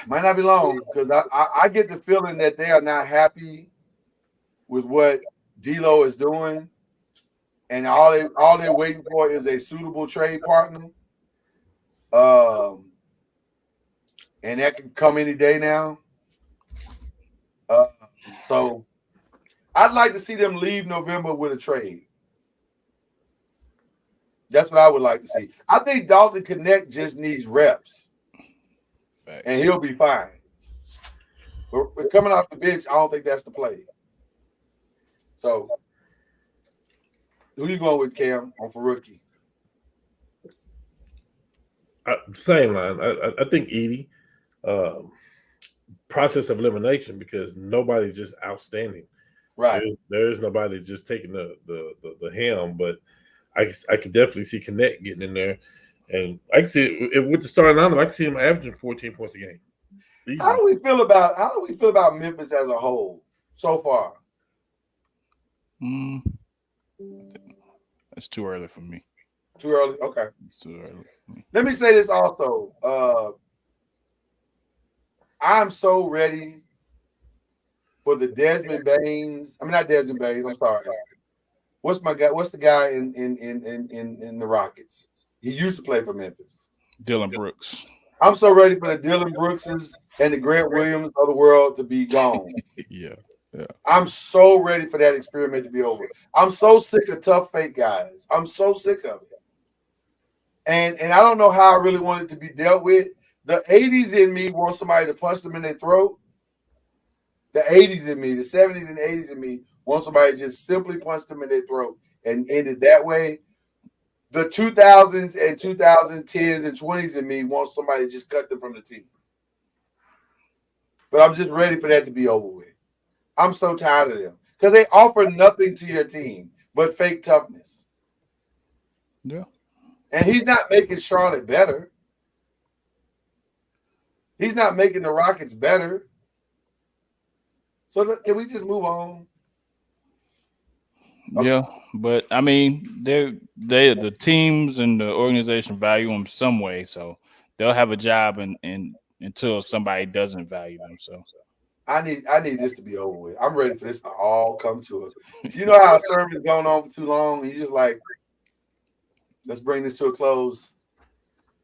Might not be long because I get the feeling that they are not happy with what D'Lo is doing, and all they're waiting for is a suitable trade partner. And that can come any day now. So I'd like to see them leave November with a trade. That's what I would like to see. I think Dalton Connect just needs reps, and he'll be fine. But coming off the bench, I don't think that's the play. So, who you going with, Cam, on for rookie? Same line. I think Edey. Process of elimination, because nobody's just outstanding. Right. There is nobody just taking the helm, but I can definitely see Connect getting in there, and I can see it with the starting lineup. I can see him averaging 14 points a game. Easy. How do we feel about Memphis as a whole so far? It's too early for me. Too early? Okay. It's too early. Let me say this also. I'm so ready for the Desmond Baines. I mean, not Desmond Baines. I'm sorry. What's the guy in the Rockets? He used to play for Memphis. Dylan Brooks. I'm so ready for the Dylan Brookses and the Grant Williams of the world to be gone. Yeah. I'm so ready for that experiment to be over. I'm so sick of tough fake guys. I'm so sick of it. And I don't know how I really want it to be dealt with. The 80s in me wants somebody to punch them in their throat. The 80s in me, the 70s and 80s in me want somebody to just simply punch them in their throat and end it that way. The 2000s and 2010s and 20s in me want somebody to just cut them from the team. But I'm just ready for that to be over with. I'm so tired of them because they offer nothing to your team but fake toughness. Yeah. And he's not making Charlotte better. He's not making the Rockets better. So can we just move on? Okay. Yeah, but I mean, the teams and the organization value them some way, so they'll have a job until somebody doesn't value them. So I need this to be over with. I'm ready for this to all come to us. You know how a sermon's going on for too long, and you just like, let's bring this to a close.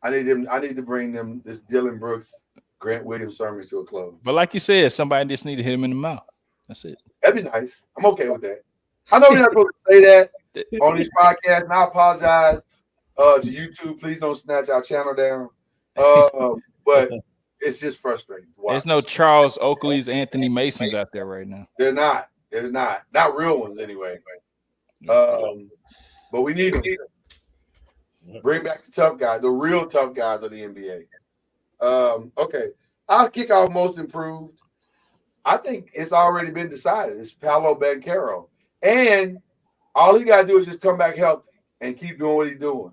I need to bring them this Dylan Brooks, Grant Williams sermon to a close. But like you said, somebody just need to hit him in the mouth. That's it. That'd be nice. I'm okay with that. I know we're not supposed to say that on these podcasts, and I apologize to YouTube. Please don't snatch our channel down. But it's just frustrating. There's no Charles Oakley's, Anthony Masons out there right now. They're not. There's not real ones anyway. But we need them. Bring back the tough guys, the real tough guys of the NBA. Okay, I'll kick off most improved. I think it's already been decided. It's Paolo Banchero. And all he got to do is just come back healthy and keep doing what he's doing.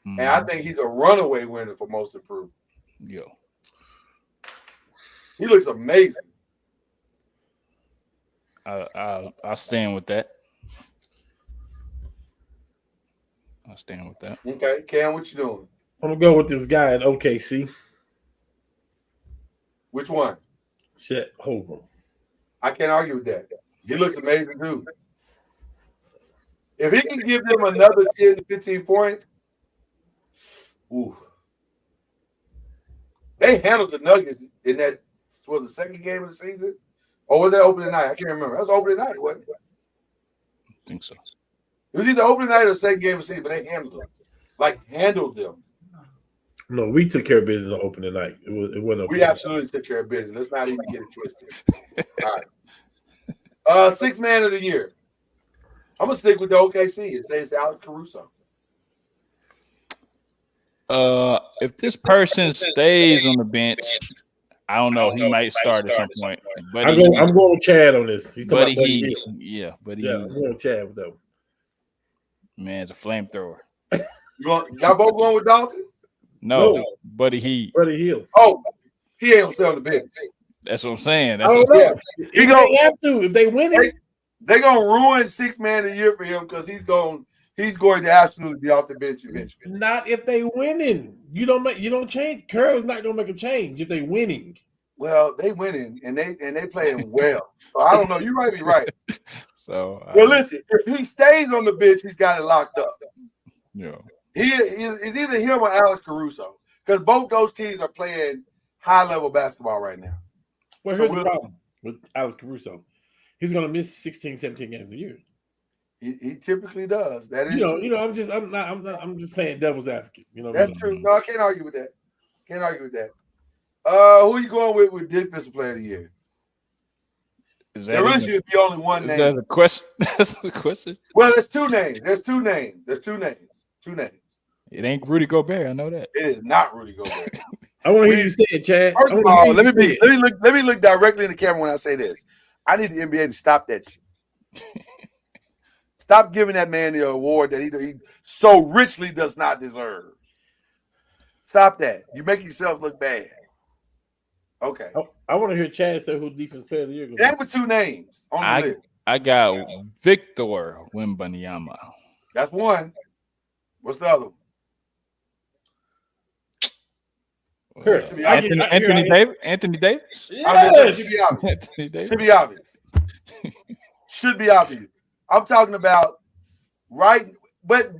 Mm-hmm. And I think he's a runaway winner for most improved. Yo. He looks amazing. I'll stand with that. I'll stand with that. Okay, Cam, what you doing? I'm going to go with this guy at OKC. Which one? Chet Holmgren. I can't argue with that. He looks amazing, too. If he can give them another 10 to 15 points, ooh. They handled the Nuggets in that, was the second game of the season? Or was that opening night? I can't remember. That was opening night, wasn't it? I think so. It was either opening night or the second game of the season, but they handled them. Handled them. No, we took care of business on opening night. It wasn't. We absolutely took care of business. Let's not even get it twisted. All right. Sixth man of the year. I'm gonna stick with the OKC and say it's Alex Caruso. If this person stays on the bench, I don't know. He might start at some point. But I'm going with Chad on this. Buddy Hield. I'm going with Chad with that one. Man, it's a flamethrower. Y'all both going with Dalton? No. Buddy Hield. Buddy Hield. Oh, he ain't gonna stay on the bench. That's what I'm saying. I don't know. He gonna have to if they win it. They're gonna ruin sixth man of the year for him because he's going to absolutely be off the bench eventually. Not if they winning. You don't change. Curry's not gonna make a change if they winning. Well, they winning and they playing well. So I don't know. You might be right. So Well, listen, if he stays on the bench, he's got it locked up. yeah. It's either him or Alex Caruso because both those teams are playing high-level basketball right now. Well, So here's the problem with Alex Caruso. He's going to miss 16, 17 games a year. He typically does. That is true. I'm just playing devil's advocate. You know, That's true. No, I can't argue with that. Who you going with defensive player of the year? Is There really should be only one is name. that a question? That's the question. Well, there's two names. Two names. It ain't Rudy Gobert. I know that. It is not Rudy Gobert. I want to hear you say it, Chad. First of all, let me look directly in the camera when I say this. I need the NBA to stop that shit. Stop giving that man the award that he so richly does not deserve. Stop that. You make yourself look bad. Okay. I want to hear Chad say who defense player of the year. That were two names on the list. I got Victor Wembanyama. That's one. What's the other one? Anthony Davis. Anthony Davis. Yes. Should be obvious. Anthony Davis. Should be obvious. Should be obvious. I'm talking about right, but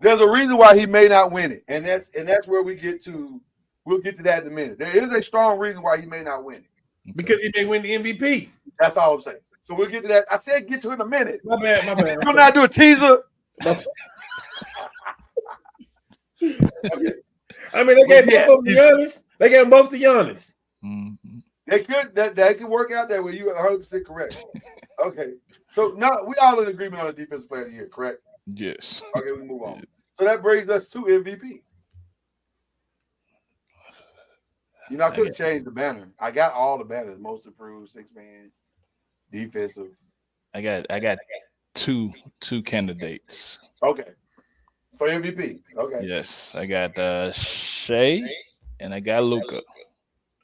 there's a reason why he may not win it, and that's where we get to. We'll get to that in a minute. There is a strong reason why he may not win it. Because he may win the MVP. That's all I'm saying. So we'll get to that. I said get to it in a minute. My bad. You not do a teaser. Okay. I mean, they gave both of them to Giannis. They gave them both to Giannis. Mm-hmm. They could that could work out that way. You are 100% correct. Okay. So now we all in agreement on the defensive player of the year, correct? Yes. Okay, we move on. So that brings us to MVP. You know, I could have changed the banner. I got all the banners: most improved, 6-man, defensive. I got two candidates. Okay. For MVP. Okay. Yes, I got Shea and I got Luka.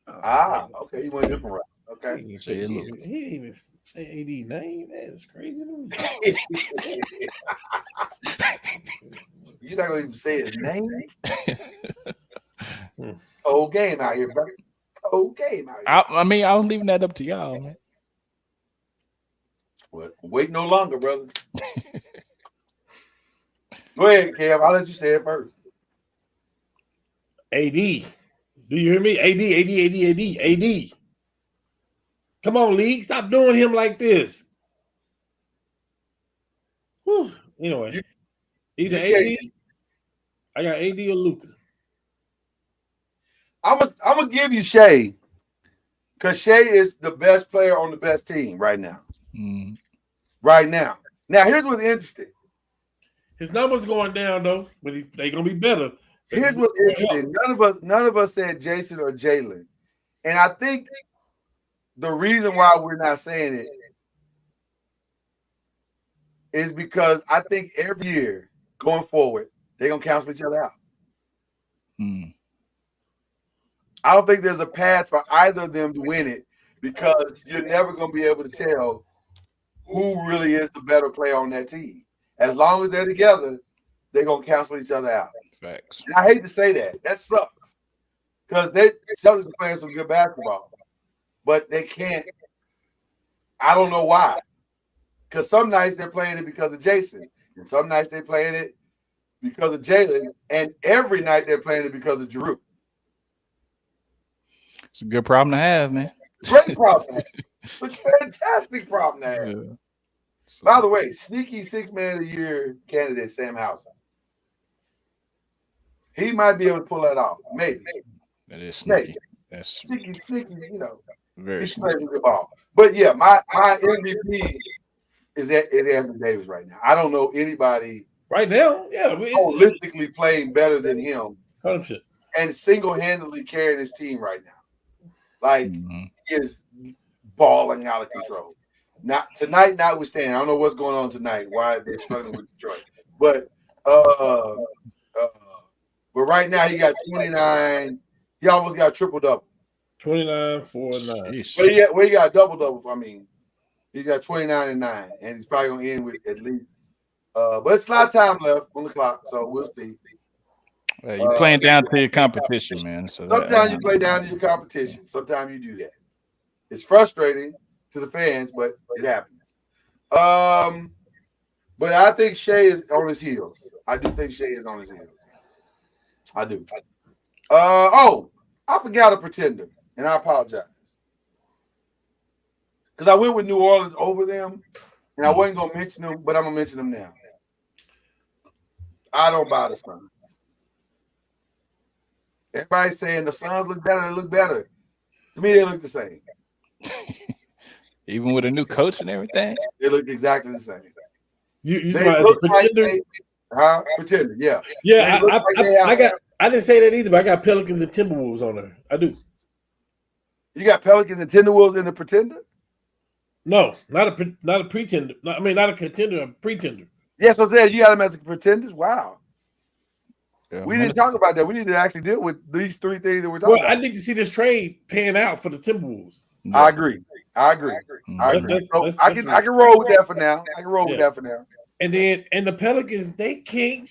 Okay. You went a different route. Okay. Shea and Luka. He didn't even say AD name. That is crazy. You're not gonna even say his name. Cold game out here, brother. Cold game out here. I mean, I was leaving that up to y'all, man. Well, wait no longer, brother. Go ahead, Cam. I'll let you say it first. AD. Do you hear me? AD. Come on, league. Stop doing him like this. Whew. Anyway, either AD. I got AD or Luka. I'm gonna give you Shea because Shea is the best player on the best team right now. Mm. Right now. Now, here's what's interesting. His numbers going down though, but they're gonna be better. Here's what's interesting. None of us said Jason or Jalen, and I think the reason why we're not saying it is because I think every year going forward they're gonna cancel each other out. Mm. I don't think there's a path for either of them to win it because you're never going to be able to tell who really is the better player on that team. As long as they're together, they're going to cancel each other out. Facts. And I hate to say that. That sucks because Celtics are playing some good basketball, but they can't. I don't know why. Because some nights they're playing it because of Jason, and some nights they're playing it because of Jalen, and every night they're playing it because of Jrue. It's a good problem to have, man. Great problem. It's a fantastic problem to have. Yeah. So, By the way, sneaky 6-man of the year candidate Sam Hauser. He might be able to pull that off. Maybe. that is sneaky. That's Sneaky, very he's sneaky. playing good ball. But yeah, my MVP is Anthony Davis right now. I don't know anybody Right now, yeah. holistically playing better than him 100%. and single-handedly carrying his team right now. Like, Mm-hmm. he is balling out of control. Not tonight, notwithstanding. I don't know what's going on tonight, why they're struggling with Detroit. But right now he got 29. He almost got triple-double. 29, 4, 9. Jeez. Well, he got double-double. I mean, he's got 29 and 9, and he's probably going to end with at least. But it's a lot of time left on the clock, so we'll see. Well, you're playing down to your competition, man. So Sometimes you play down to your competition. Sometimes you do that. It's frustrating to the fans, but it happens. But I think Shea is on his heels. I do think Shea is on his heels. I do. I forgot a pretender, and I apologize. Because I went with New Orleans over them, and I wasn't going to mention them, but I'm going to mention them now. I don't buy the Suns. Everybody's saying the Suns look better. They look better. To me, they look the same. Even with a new coach and everything? They look exactly the same. You They talking look about as a pretender? Pretender, yeah. Yeah, They look like they have- I didn't say that either, but I got Pelicans and Timberwolves on there. I do. You got Pelicans and Timberwolves in the pretender? No, not a pretender. Not a contender, a pretender. Yes, I'm saying you got them as pretenders. Wow. Yeah, We didn't talk about that. We need to actually deal with these three things that we're talking Well, I about. need to see this trade pan out for the Timberwolves. I agree. I agree. That's- So that's- I can roll with that for now. And the Pelicans, they can't.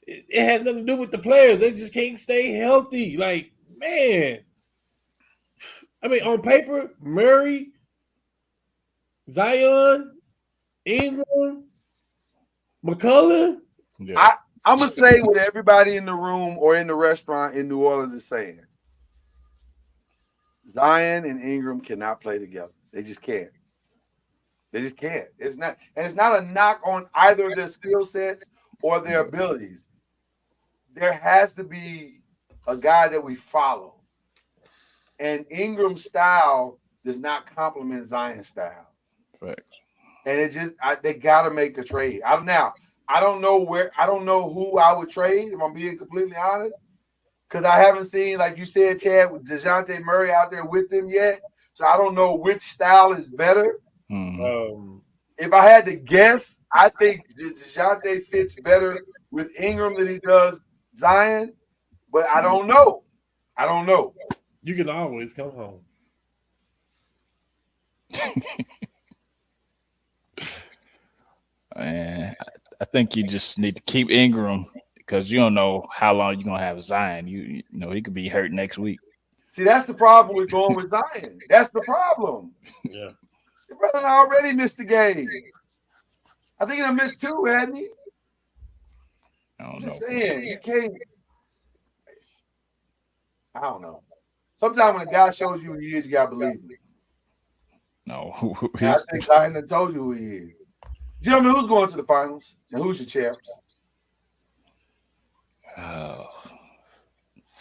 It has nothing to do with the players. They just can't stay healthy. Like, man. I mean, on paper, Murray, Zion, Ingram, McCullough. Yeah. I'm going to say what everybody in the room or in the restaurant in New Orleans is saying. Zion and Ingram cannot play together. They just can't. They just can't. It's not a knock on either of their skill sets or their abilities. There has to be a guy that we follow. And Ingram's style does not complement Zion's style. Facts. And it just they gotta make a trade. I don't know who I would trade, if I'm being completely honest. Because I haven't seen, like you said, Chad, with DeJounte Murray out there with them yet. So I don't know which style is better. If I had to guess, I think DeJounte fits better with Ingram than he does Zion. But I don't know. You can always come home. And I think you just need to keep Ingram because you don't know how long you're gonna have Zion. You know he could be hurt next week. See, that's the problem with going with Zion. That's the problem. Yeah. Your brother already missed the game. I think he done missed two, hadn't he? I don't Just know. saying, you can't. I don't know. Sometimes when a guy shows you who he is, you gotta believe him. No, And I think Zion done told you who he is. Gentlemen, who's going to the finals? And who's your champs?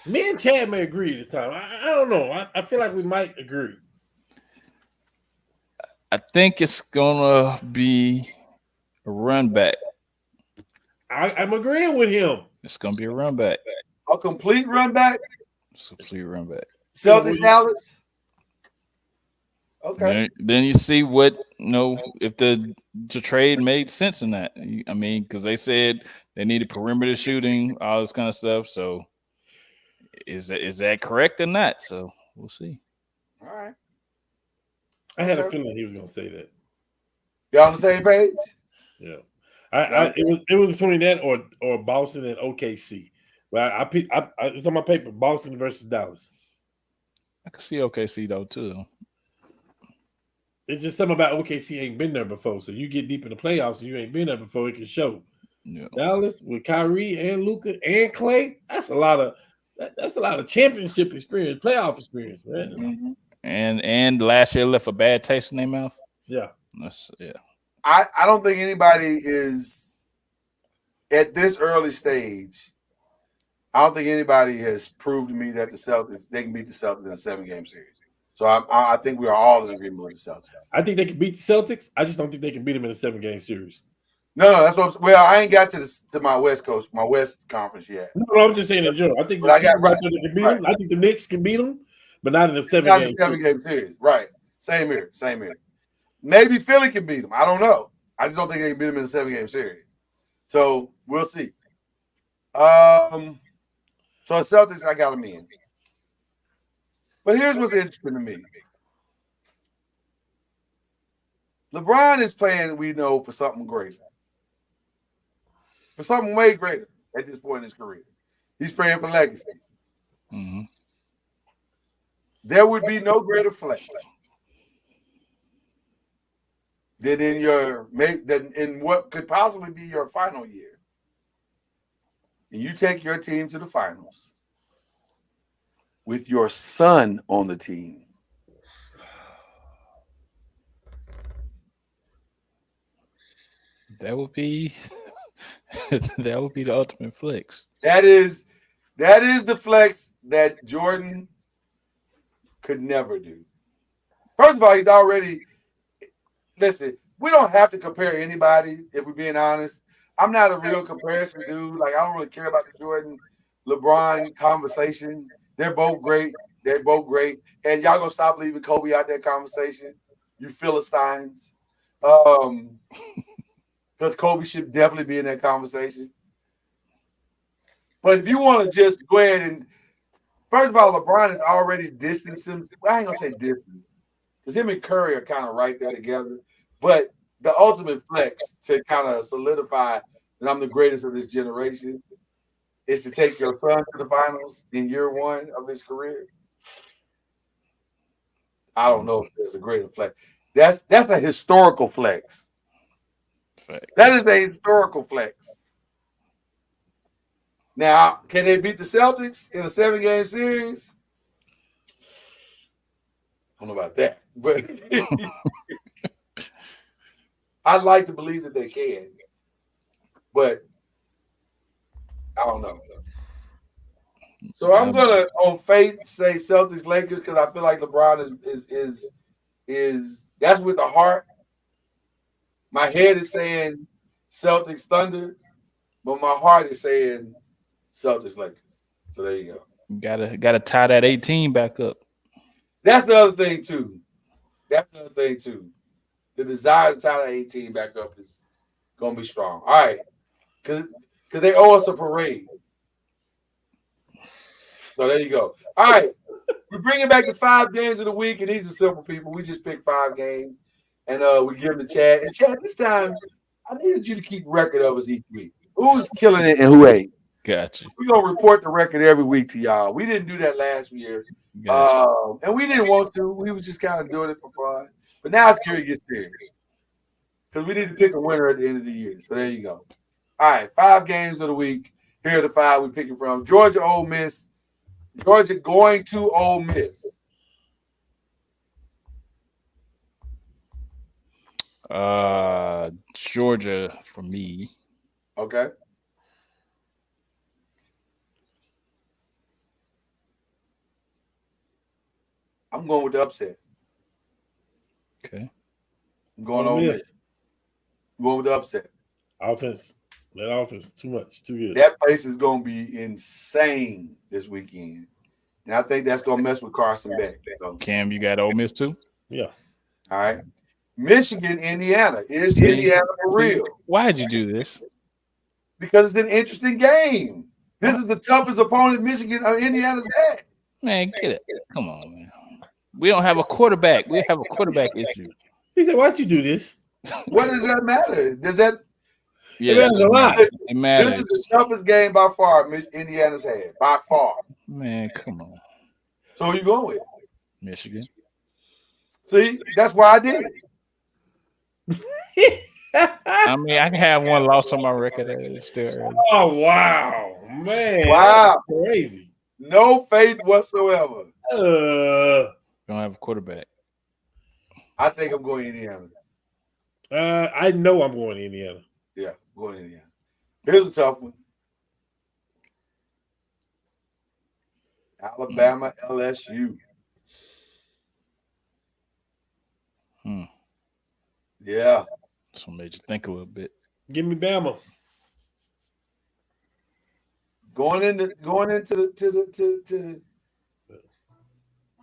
Me and Chad may agree this time. I don't know. I feel like we might agree. I think it's gonna be a run back. I'm agreeing with him. It's gonna be a run back. A complete run back? It's a complete run back. Celtics, Dallas? Okay. Then you see what if the trade made sense in that. I mean, because they said they needed perimeter shooting, all this kind of stuff. So is that correct or not? So we'll see. All right. I had a feeling he was going to say that. Y'all on the same page? Yeah. It was between that or Boston and OKC. But I it's on my paper, Boston versus Dallas. I can see OKC though too. It's just something about OKC ain't been there before. So you get deep in the playoffs and you ain't been there before, it can show. Yeah. Dallas with Kyrie and Luka and Clay, that's a lot of championship experience, playoff experience, man. Mm-hmm. And last year left a bad taste in their mouth. Yeah. I don't think anybody is at this early stage. I don't think anybody has proved to me that the Celtics they can beat the Celtics in a 7-game series. So I think we are all in agreement with the Celtics. I think they can beat the Celtics. I just don't think they can beat them in a 7-game series. No, that's what I'm. Well, I ain't got to my West Coast, my West Conference yet. No, I'm just saying in general. I think But I got right. can beat them. I think the Knicks can beat them, but not in a 7-game series. Right. Same here. Maybe Philly can beat them. I don't know. I just don't think they can beat them in a 7-game series. So we'll see. So Celtics, I got them in. But here's what's interesting to me. LeBron is playing, we know, for something greater. For something way greater at this point in his career. He's praying for legacy. Mm-hmm. There would be no greater flex than in what could possibly be your final year. And you take your team to the finals with your son on the team. That would be the ultimate flex. That is the flex that Jordan could never do. First of all, he's already listen, we don't have to compare anybody, if we're being honest. I'm not a real comparison dude. Like, I don't really care about the Jordan LeBron conversation. They're both great. They're both great. And y'all gonna stop leaving Kobe out that conversation, you Philistines. Because Kobe should definitely be in that conversation. But if you want to just go ahead and, first of all, LeBron is already distanced him. I ain't gonna say distance, because him and Curry are kind of right there together. But the ultimate flex to kind of solidify that I'm the greatest of this generation is to take your son to the finals in year one of his career. I don't know if there's a greater flex. That's a historical flex. That is a historical flex. Now, can they beat the Celtics in a 7-game series? I don't know about that, but I'd like to believe that they can, but I don't know. So I'm gonna, on faith, say Celtics Lakers because I feel like LeBron is that's with the heart. My head is saying Celtics Thunder, but my heart is saying Celtics Lakers. So there you go. Gotta tie that 18 back up. That's the other thing too. The desire to tie that 18 back up is gonna be strong. All right, because they owe us a parade. So there you go. All right, we're bringing back the 5 games of the week, and these are simple people. We just pick 5 games, and we give them to Chad. And Chad, this time I needed you to keep record of us each week. Who's killing it and who ain't? Gotcha. We're gonna report the record every week to y'all. We didn't do that last year. Gotcha. And we didn't want to. We were just kind of doing it for fun. But now it's going to get serious because we need to pick a winner at the end of the year. So there you go. All right, 5 games of the week. Here are the 5 we're picking from. Georgia, Ole Miss. Georgia going to Ole Miss. Georgia for me. Okay. I'm going with the upset. Okay. I'm going Ole Miss. I'm going with the upset. Offense. That offense, too much, too good. That place is going to be insane this weekend. And I think that's going to mess with Carson Beck. So. Cam, you got Ole Miss too? Yeah. All right. Michigan, Indiana. Is Indiana for real? Why did you do this? Because it's an interesting game. This is the toughest opponent Michigan or Indiana's had. Man, get it. Come on, man. We don't have a quarterback. We have a quarterback issue. He said, why'd you do this? What does that matter? Does that Yeah, It matters a lot. It matters. This is the toughest game by far Indiana's had. By far. Man, come on. So who you going with? Michigan. See, that's why I did it. I mean, I can have one loss on my record. It's still early. Oh, wow. Man. Wow. That's crazy. No faith whatsoever. Don't have a quarterback. I think I'm going Indiana. I know I'm going to Indiana. Yeah, I'm going Indiana. Here's a tough one. Alabama, LSU. Yeah. This one made you think a little bit. Give me Bama. Going into the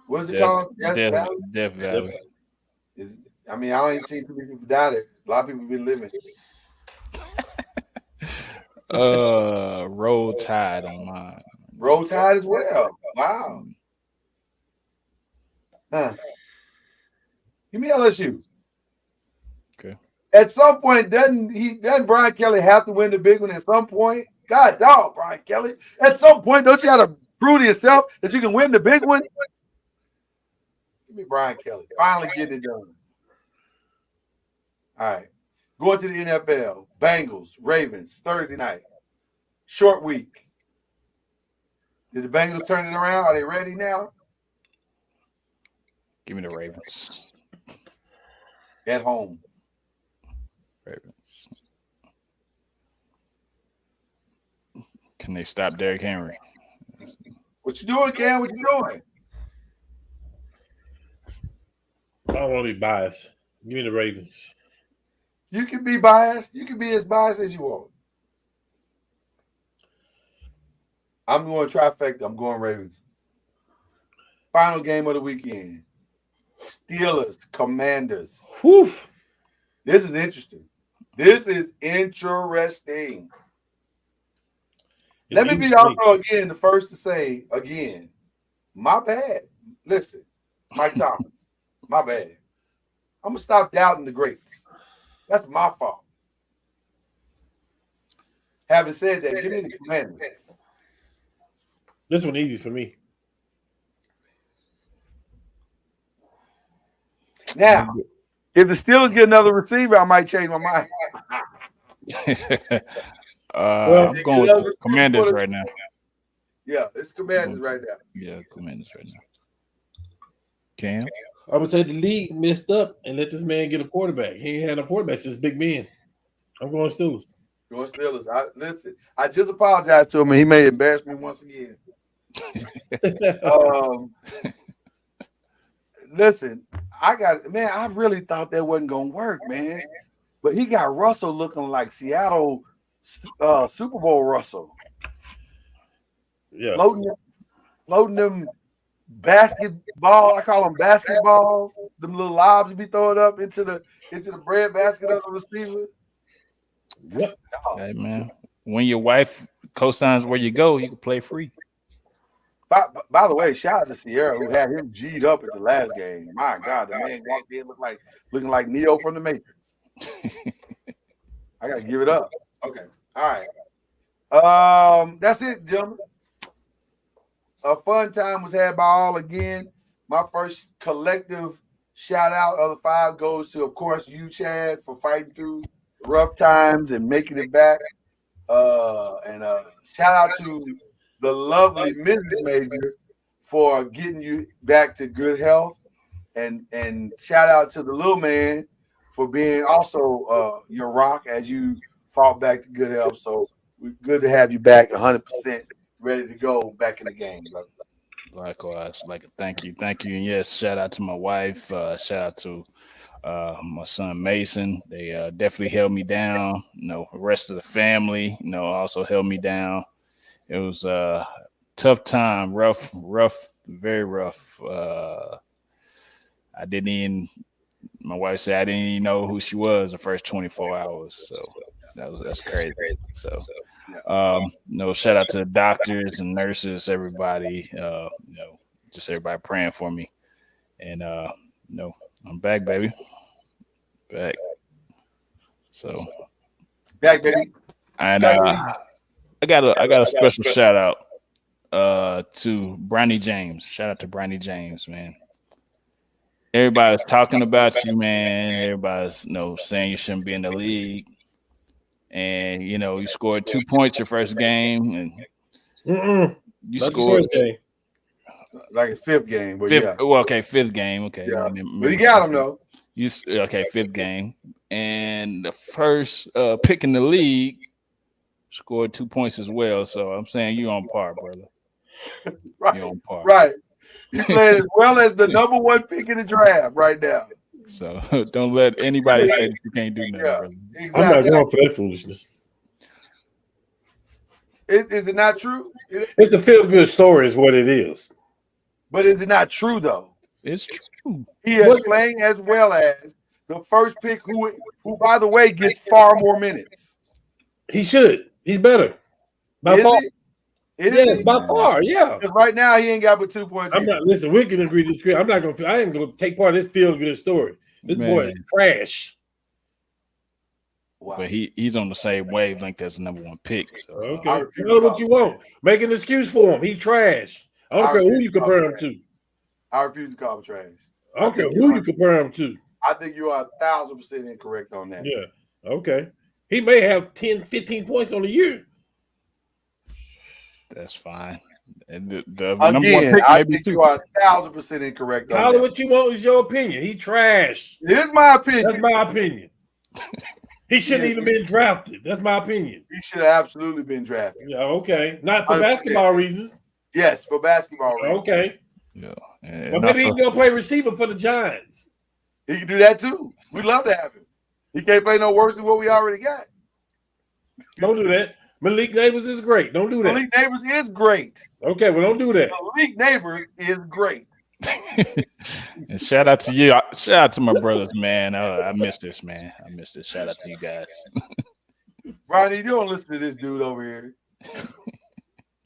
what's it called? Death Valley. I mean, I ain't seen too many people die there. A lot of people been living. Roll Tide on mine. Roll Tide as well. Wow. Huh. Give me LSU. Okay. At some point, doesn't Brian Kelly have to win the big one at some point? God dog, Brian Kelly. At some point, don't you have to prove to yourself that you can win the big one? Give me Brian Kelly. Finally getting it done. All right. Going to the NFL. Bengals, Ravens, Thursday night. Short week. Did the Bengals turn it around? Are they ready now? Give me the Ravens. At home. Ravens. Can they stop Derrick Henry? What you doing, Cam? What you doing? I don't want to be biased. Give me the Ravens. You can be biased. You can be as biased as you want. I'm going trifecta. I'm going Ravens. Final game of the weekend. Steelers, Commanders. Whew. This is interesting. This is interesting. Let me be also again the first to say again, my bad. Listen, Mike Thomas, my bad. I'm gonna stop doubting the greats. That's my fault. Having said that, give me the Commanders. This one easy for me. Now, if the Steelers get another receiver, I might change my mind. I'm going with the Commanders right now. Yeah, it's Commanders right now. Yeah, Commanders right now. Cam? I would say the league messed up and let this man get a quarterback. He ain't had a quarterback since Big Ben. I'm going Steelers. Going Steelers. I just apologized to him, and he may embarrass me once again. Listen, I really thought that wasn't gonna work, man. But he got Russell looking like Seattle Super Bowl Russell. Yeah. Floating them basketball, I call them basketballs, them little lobs you be throwing up into the bread basket of the receiver. Yep. Hey, man, when your wife co-signs where you go, you can play free. By the way, shout out to Sierra who had him G'd up at the last game. My God, the man walked in looking like Neo from the Matrix. I gotta give it up. Okay, all right. That's it, gentlemen. A fun time was had by all again. My first collective shout out of the 5 goes to, of course, you, Chad, for fighting through rough times and making it back. And shout out to the lovely Mrs. Major for getting you back to good health. And shout out to the little man for being also your rock as you fought back to good health. So good to have you back 100% ready to go back in the game, brother. Likewise, thank you, and yes, shout out to my wife. Shout out to my son Mason. They definitely held me down. The rest of the family, also held me down. It was a tough time, rough, very rough. My wife said I didn't even know who she was the first 24 hours. So that's crazy. So, shout out to the doctors and nurses, everybody, just everybody praying for me. And, I'm back, baby. Back. So. Back, baby. And, I got a special shout out to Bronny James. Shout out to Bronny James, man. Everybody's talking about you, man. Everybody's saying you shouldn't be in the league. And you scored 2 points your first game, and you scored like a fifth game. But fifth game. Okay, yeah. But he got him though. Fifth game, and the first pick in the league. Scored 2 points as well, so I'm saying you're on par, brother. Right, you're on par. Right. You played as well as the number 1 pick in the draft right now. So don't let anybody say that you can't do nothing, brother. Exactly. I'm not going for that foolishness. Is it not true? It's a feel-good story, is what it is. But is it not true though? It's true. He is playing as well as the first pick, who by the way gets far more minutes. He should. He's better. By far. It is by far, yeah. Because right now he ain't got but 2 points. Listen, we can agree to disagree. I ain't gonna take part of this feel-good story. This boy is trash. Wow. but he's on the same wavelength as the number 1 pick. So, Okay, you know what you want. Make an excuse for him. He trash. I don't care who you compare him to. I refuse to call him trash. I don't care who you compare him to. I think you are 1,000% incorrect on that. Yeah. Okay. He may have 10, 15 points on the year. that's fine. And the Again, number 1 pick I maybe think too. you are 1,000% incorrect on Call it that. what you want is your opinion. He trash. It is my opinion. That's my opinion. He shouldn't even been drafted. That's my opinion. He should have absolutely been drafted. Yeah, okay. Not for 100%. basketball reasons. Yes, for basketball reasons. Okay. Yeah. But And maybe he also- can go play receiver for the Giants. He can do that too. We'd love to have him. He can't play no worse than what we already got. Don't do that. Malik Neighbors is great. Don't do that. Malik Neighbors is great. Okay, well, don't do that. Malik Neighbors is great. and shout out to you. Shout out to my brothers, man. I miss this, man. I miss this. Shout out to you guys. Ronnie, you don't listen to this dude over here.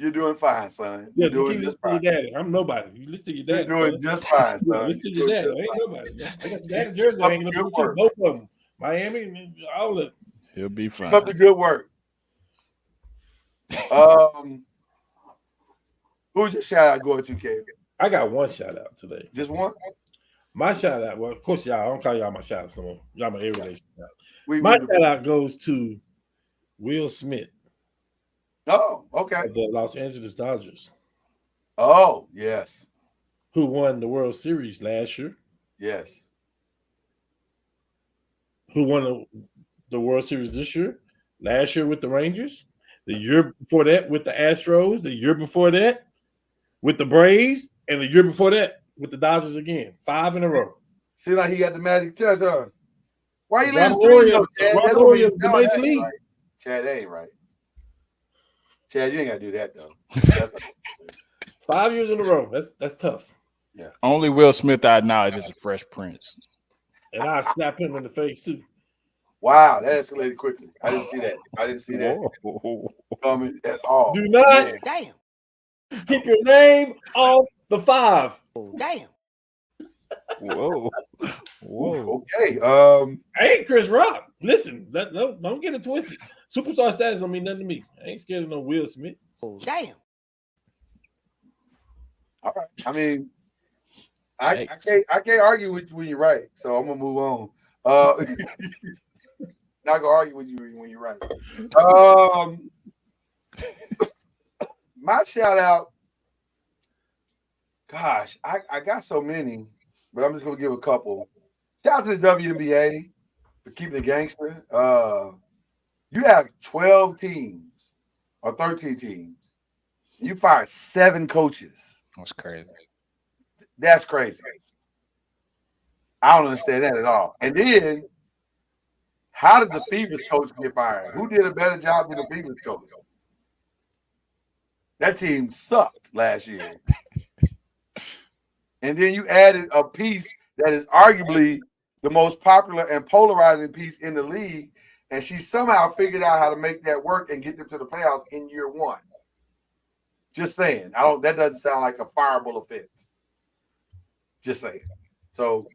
You're doing fine, son. Yeah, You're just doing keep just listening to your fine. daddy. I'm nobody. You listen to your You're daddy. doing son. just fine, Yeah, son. listen to You're your doing daddy. just Ain't fine. nobody. I got your daddy jersey Up hanging to up good too. work. Both of them. Miami and all of it. He'll be Keep fine. up the good work. Who's your shout out going to, Kevin? I got one shout out today. Just one? My shout out, well, of course, y'all, I don't call y'all my shout outs no more. Y'all my everyday shout out. We My shout out goes to Will Smith Oh, okay. of the Los Angeles Dodgers, Oh, yes. who won the World Series last year, Yes. who won the World Series this year, last year with the Rangers, the year before that with the Astros, the year before that with the Braves, and the year before that with the Dodgers again. 5 in a row. Seems like he got the magic touch, huh? Why you letting Robert stream Ory- though, Chad? Robert That don't Ory mean- of the no, Major that ain't League. right. Chad, that ain't right. Chad, you ain't gotta do that though. That's 5 years in a row. That's tough. Only Will Smith I acknowledge is a Fresh Prince. And I slap him in the face too. wow, that escalated quickly. I didn't see that. I didn't see that Whoa. coming at all. Do not Yeah. Damn. keep your name off the 5. Damn. Whoa. Whoa. Okay. I ain't Chris Rock. Listen, don't get it twisted. Superstar status don't mean nothing to me. I ain't scared of no Will Smith. Damn. All right. I mean, I can't argue with you when you're right. So I'm gonna move on. Not gonna argue with you when you're right. My shout out. Gosh, I got so many, but I'm just gonna give a couple. Shout out to the WNBA for keeping it gangster. You have 12 teams or 13 teams. You fired 7 coaches. That's crazy. That's crazy. I don't understand that at all. And then, how did the Fevers coach get fired? Who did a better job than the Fevers coach? That team sucked last year. And then you added a piece that is arguably the most popular and polarizing piece in the league, and she somehow figured out how to make that work and get them to the playoffs in year 1. Just saying. That doesn't sound like a fireable offense. Just saying. So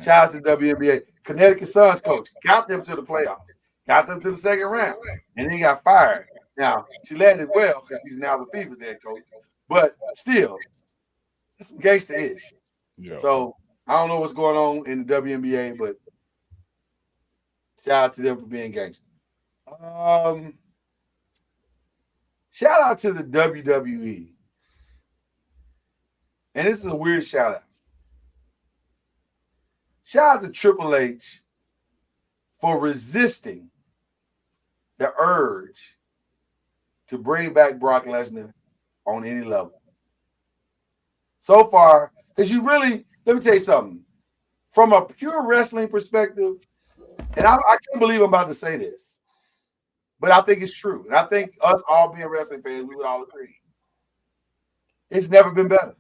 shout out to the WNBA. Connecticut Suns coach got them to the playoffs, got them to the second round, and then got fired. Now she landed well because she's now the Fever's head coach, but still, it's some gangster-ish. Yeah. So I don't know what's going on in the WNBA, but shout out to them for being gangster. Shout out to the WWE. And this is a weird shout out. Shout out to Triple H for resisting the urge to bring back Brock Lesnar on any level. So far, because you really, let me tell you something. From a pure wrestling perspective, and I can't believe I'm about to say this, but I think it's true. And I think us all being wrestling fans, we would all agree. It's never been better.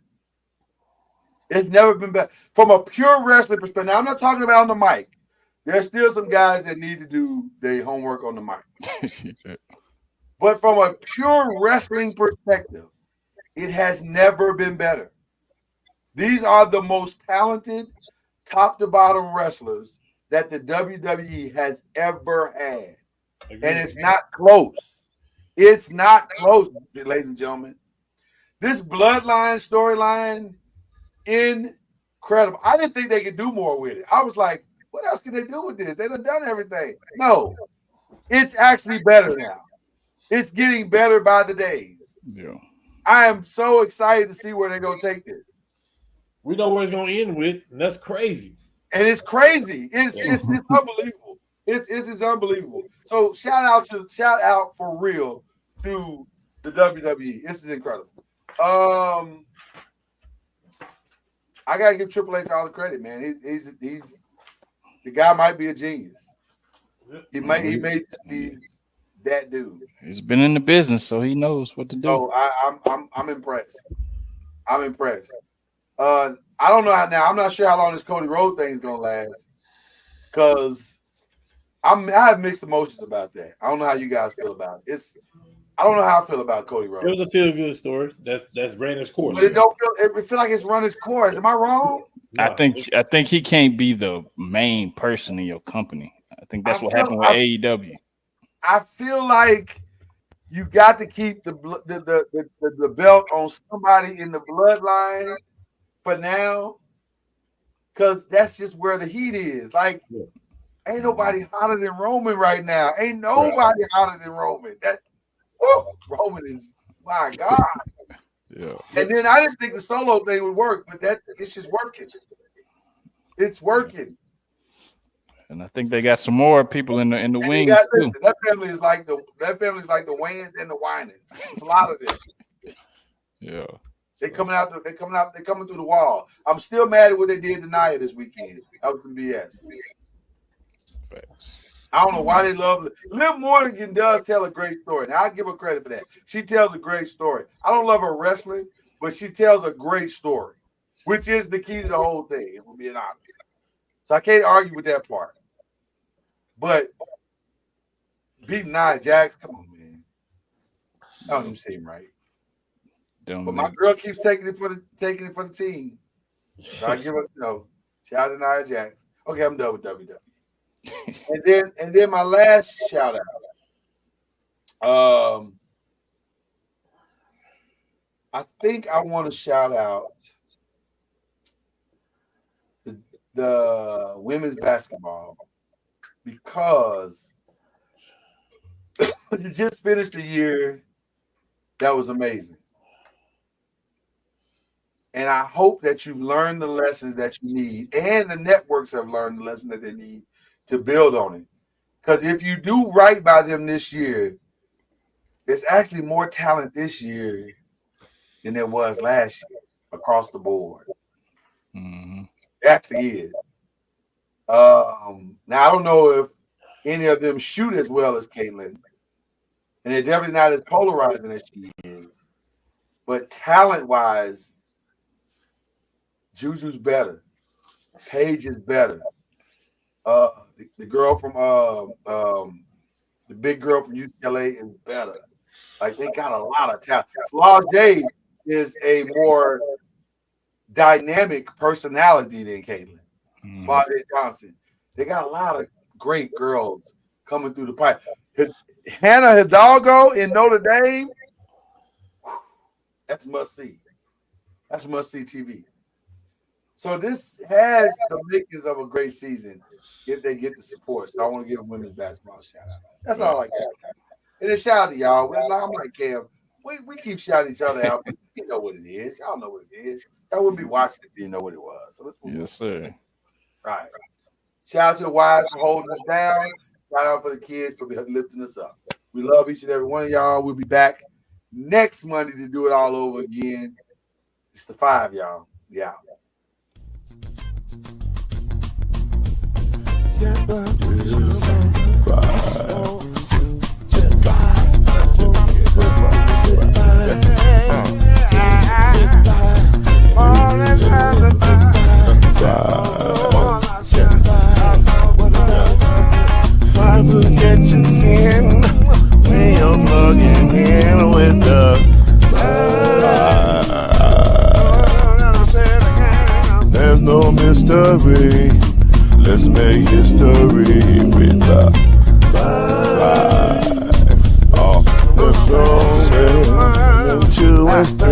It's never been better. From a pure wrestling perspective, now I'm not talking about on the mic. There's still some guys that need to do their homework on the mic. But from a pure wrestling perspective, it has never been better. These are the most talented, top to bottom wrestlers that the WWE has ever had. Agreed. And it's not close. It's not close, ladies and gentlemen. This bloodline storyline, incredible. I didn't think they could do more with it. I was like, what else can they do with this? They done everything. No, it's actually better now. It's getting better by the days. Yeah. I am so excited to see where they're going to take this. We know where it's going to end with, and that's crazy. And it's crazy. It's unbelievable. It's unbelievable. So shout out for real to the WWE. This is incredible. I gotta give Triple H all the credit, man. He's the guy might be a genius. He may just be that dude. He's been in the business, so he knows what to do. So I'm impressed. I'm impressed. I don't know how now. I'm not sure how long this Cody Rhodes thing is gonna last. Because I have mixed emotions about that. I don't know how you guys feel about it. I don't know how I feel about Cody Rhodes. It was a feel-good story. That's ran its course. But it feel like it's run its course. Am I wrong? I think he can't be the main person in your company. I think that's what happened with AEW. I feel like you got to keep the belt on somebody in the bloodline for now, because that's just where the heat is. Like, ain't nobody hotter than Roman right now. Ain't nobody hotter than Roman. Roman is, my God. Yeah. And then I didn't think the solo thing would work, but it's just working. It's working. And I think they got some more people in the wings too. That family is like the Wayans and the Winans. It's a lot of them. Yeah. They're coming through the wall. I'm still mad at what they did to Nia this weekend. That was some BS. Facts. I don't know why they love it. Liv Morgan does tell a great story. Now I give her credit for that. She tells a great story. I don't love her wrestling, but she tells a great story, which is the key to the whole thing, if we're being honest. So I can't argue with that part. But beating Nia Jax, come on, man. That don't even seem right. But my girl keeps taking it for the team. So I give her, shout out to Nia Jax. Okay, I'm done with WWE. and then my last shout out. I think I want to shout out the women's basketball, because you just finished a year that was amazing. And I hope that you've learned the lessons that you need, and the networks have learned the lessons that they need to build on it. Because if you do right by them this year, there's actually more talent this year than there was last year across the board. Mm-hmm. It actually is. Now, I don't know if any of them shoot as well as Caitlyn, and they're definitely not as polarizing as she is. But talent-wise, Juju's better. Paige is better. The girl from the big girl from UCLA is better. Like, they got a lot of talent. Flau'jae is a more dynamic personality than Caitlyn. Flau'jae Johnson. They got a lot of great girls coming through the pipe. Hannah Hidalgo in Notre Dame. That's must see. That's must see TV. So this has the makings of a great season if they get the support. So I want to give women's basketball a shout out. That's all I got. And a shout out to y'all. I'm like Cam. We keep shouting each other out. You know what it is. Y'all know what it is. Y'all wouldn't be watching if you didn't know what it was. So let's move on. Yes, sir. Right. Shout out to the wives for holding us down. Shout out for the kids for lifting us up. We love each and every one of y'all. We'll be back next Monday to do it all over again. It's the 5, y'all. Yeah. There's no mystery. Let's make history with the plus 3.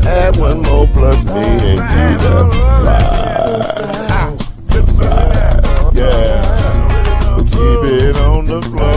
Add 1 more plus me and you got 5. Yeah. Keep it on the floor.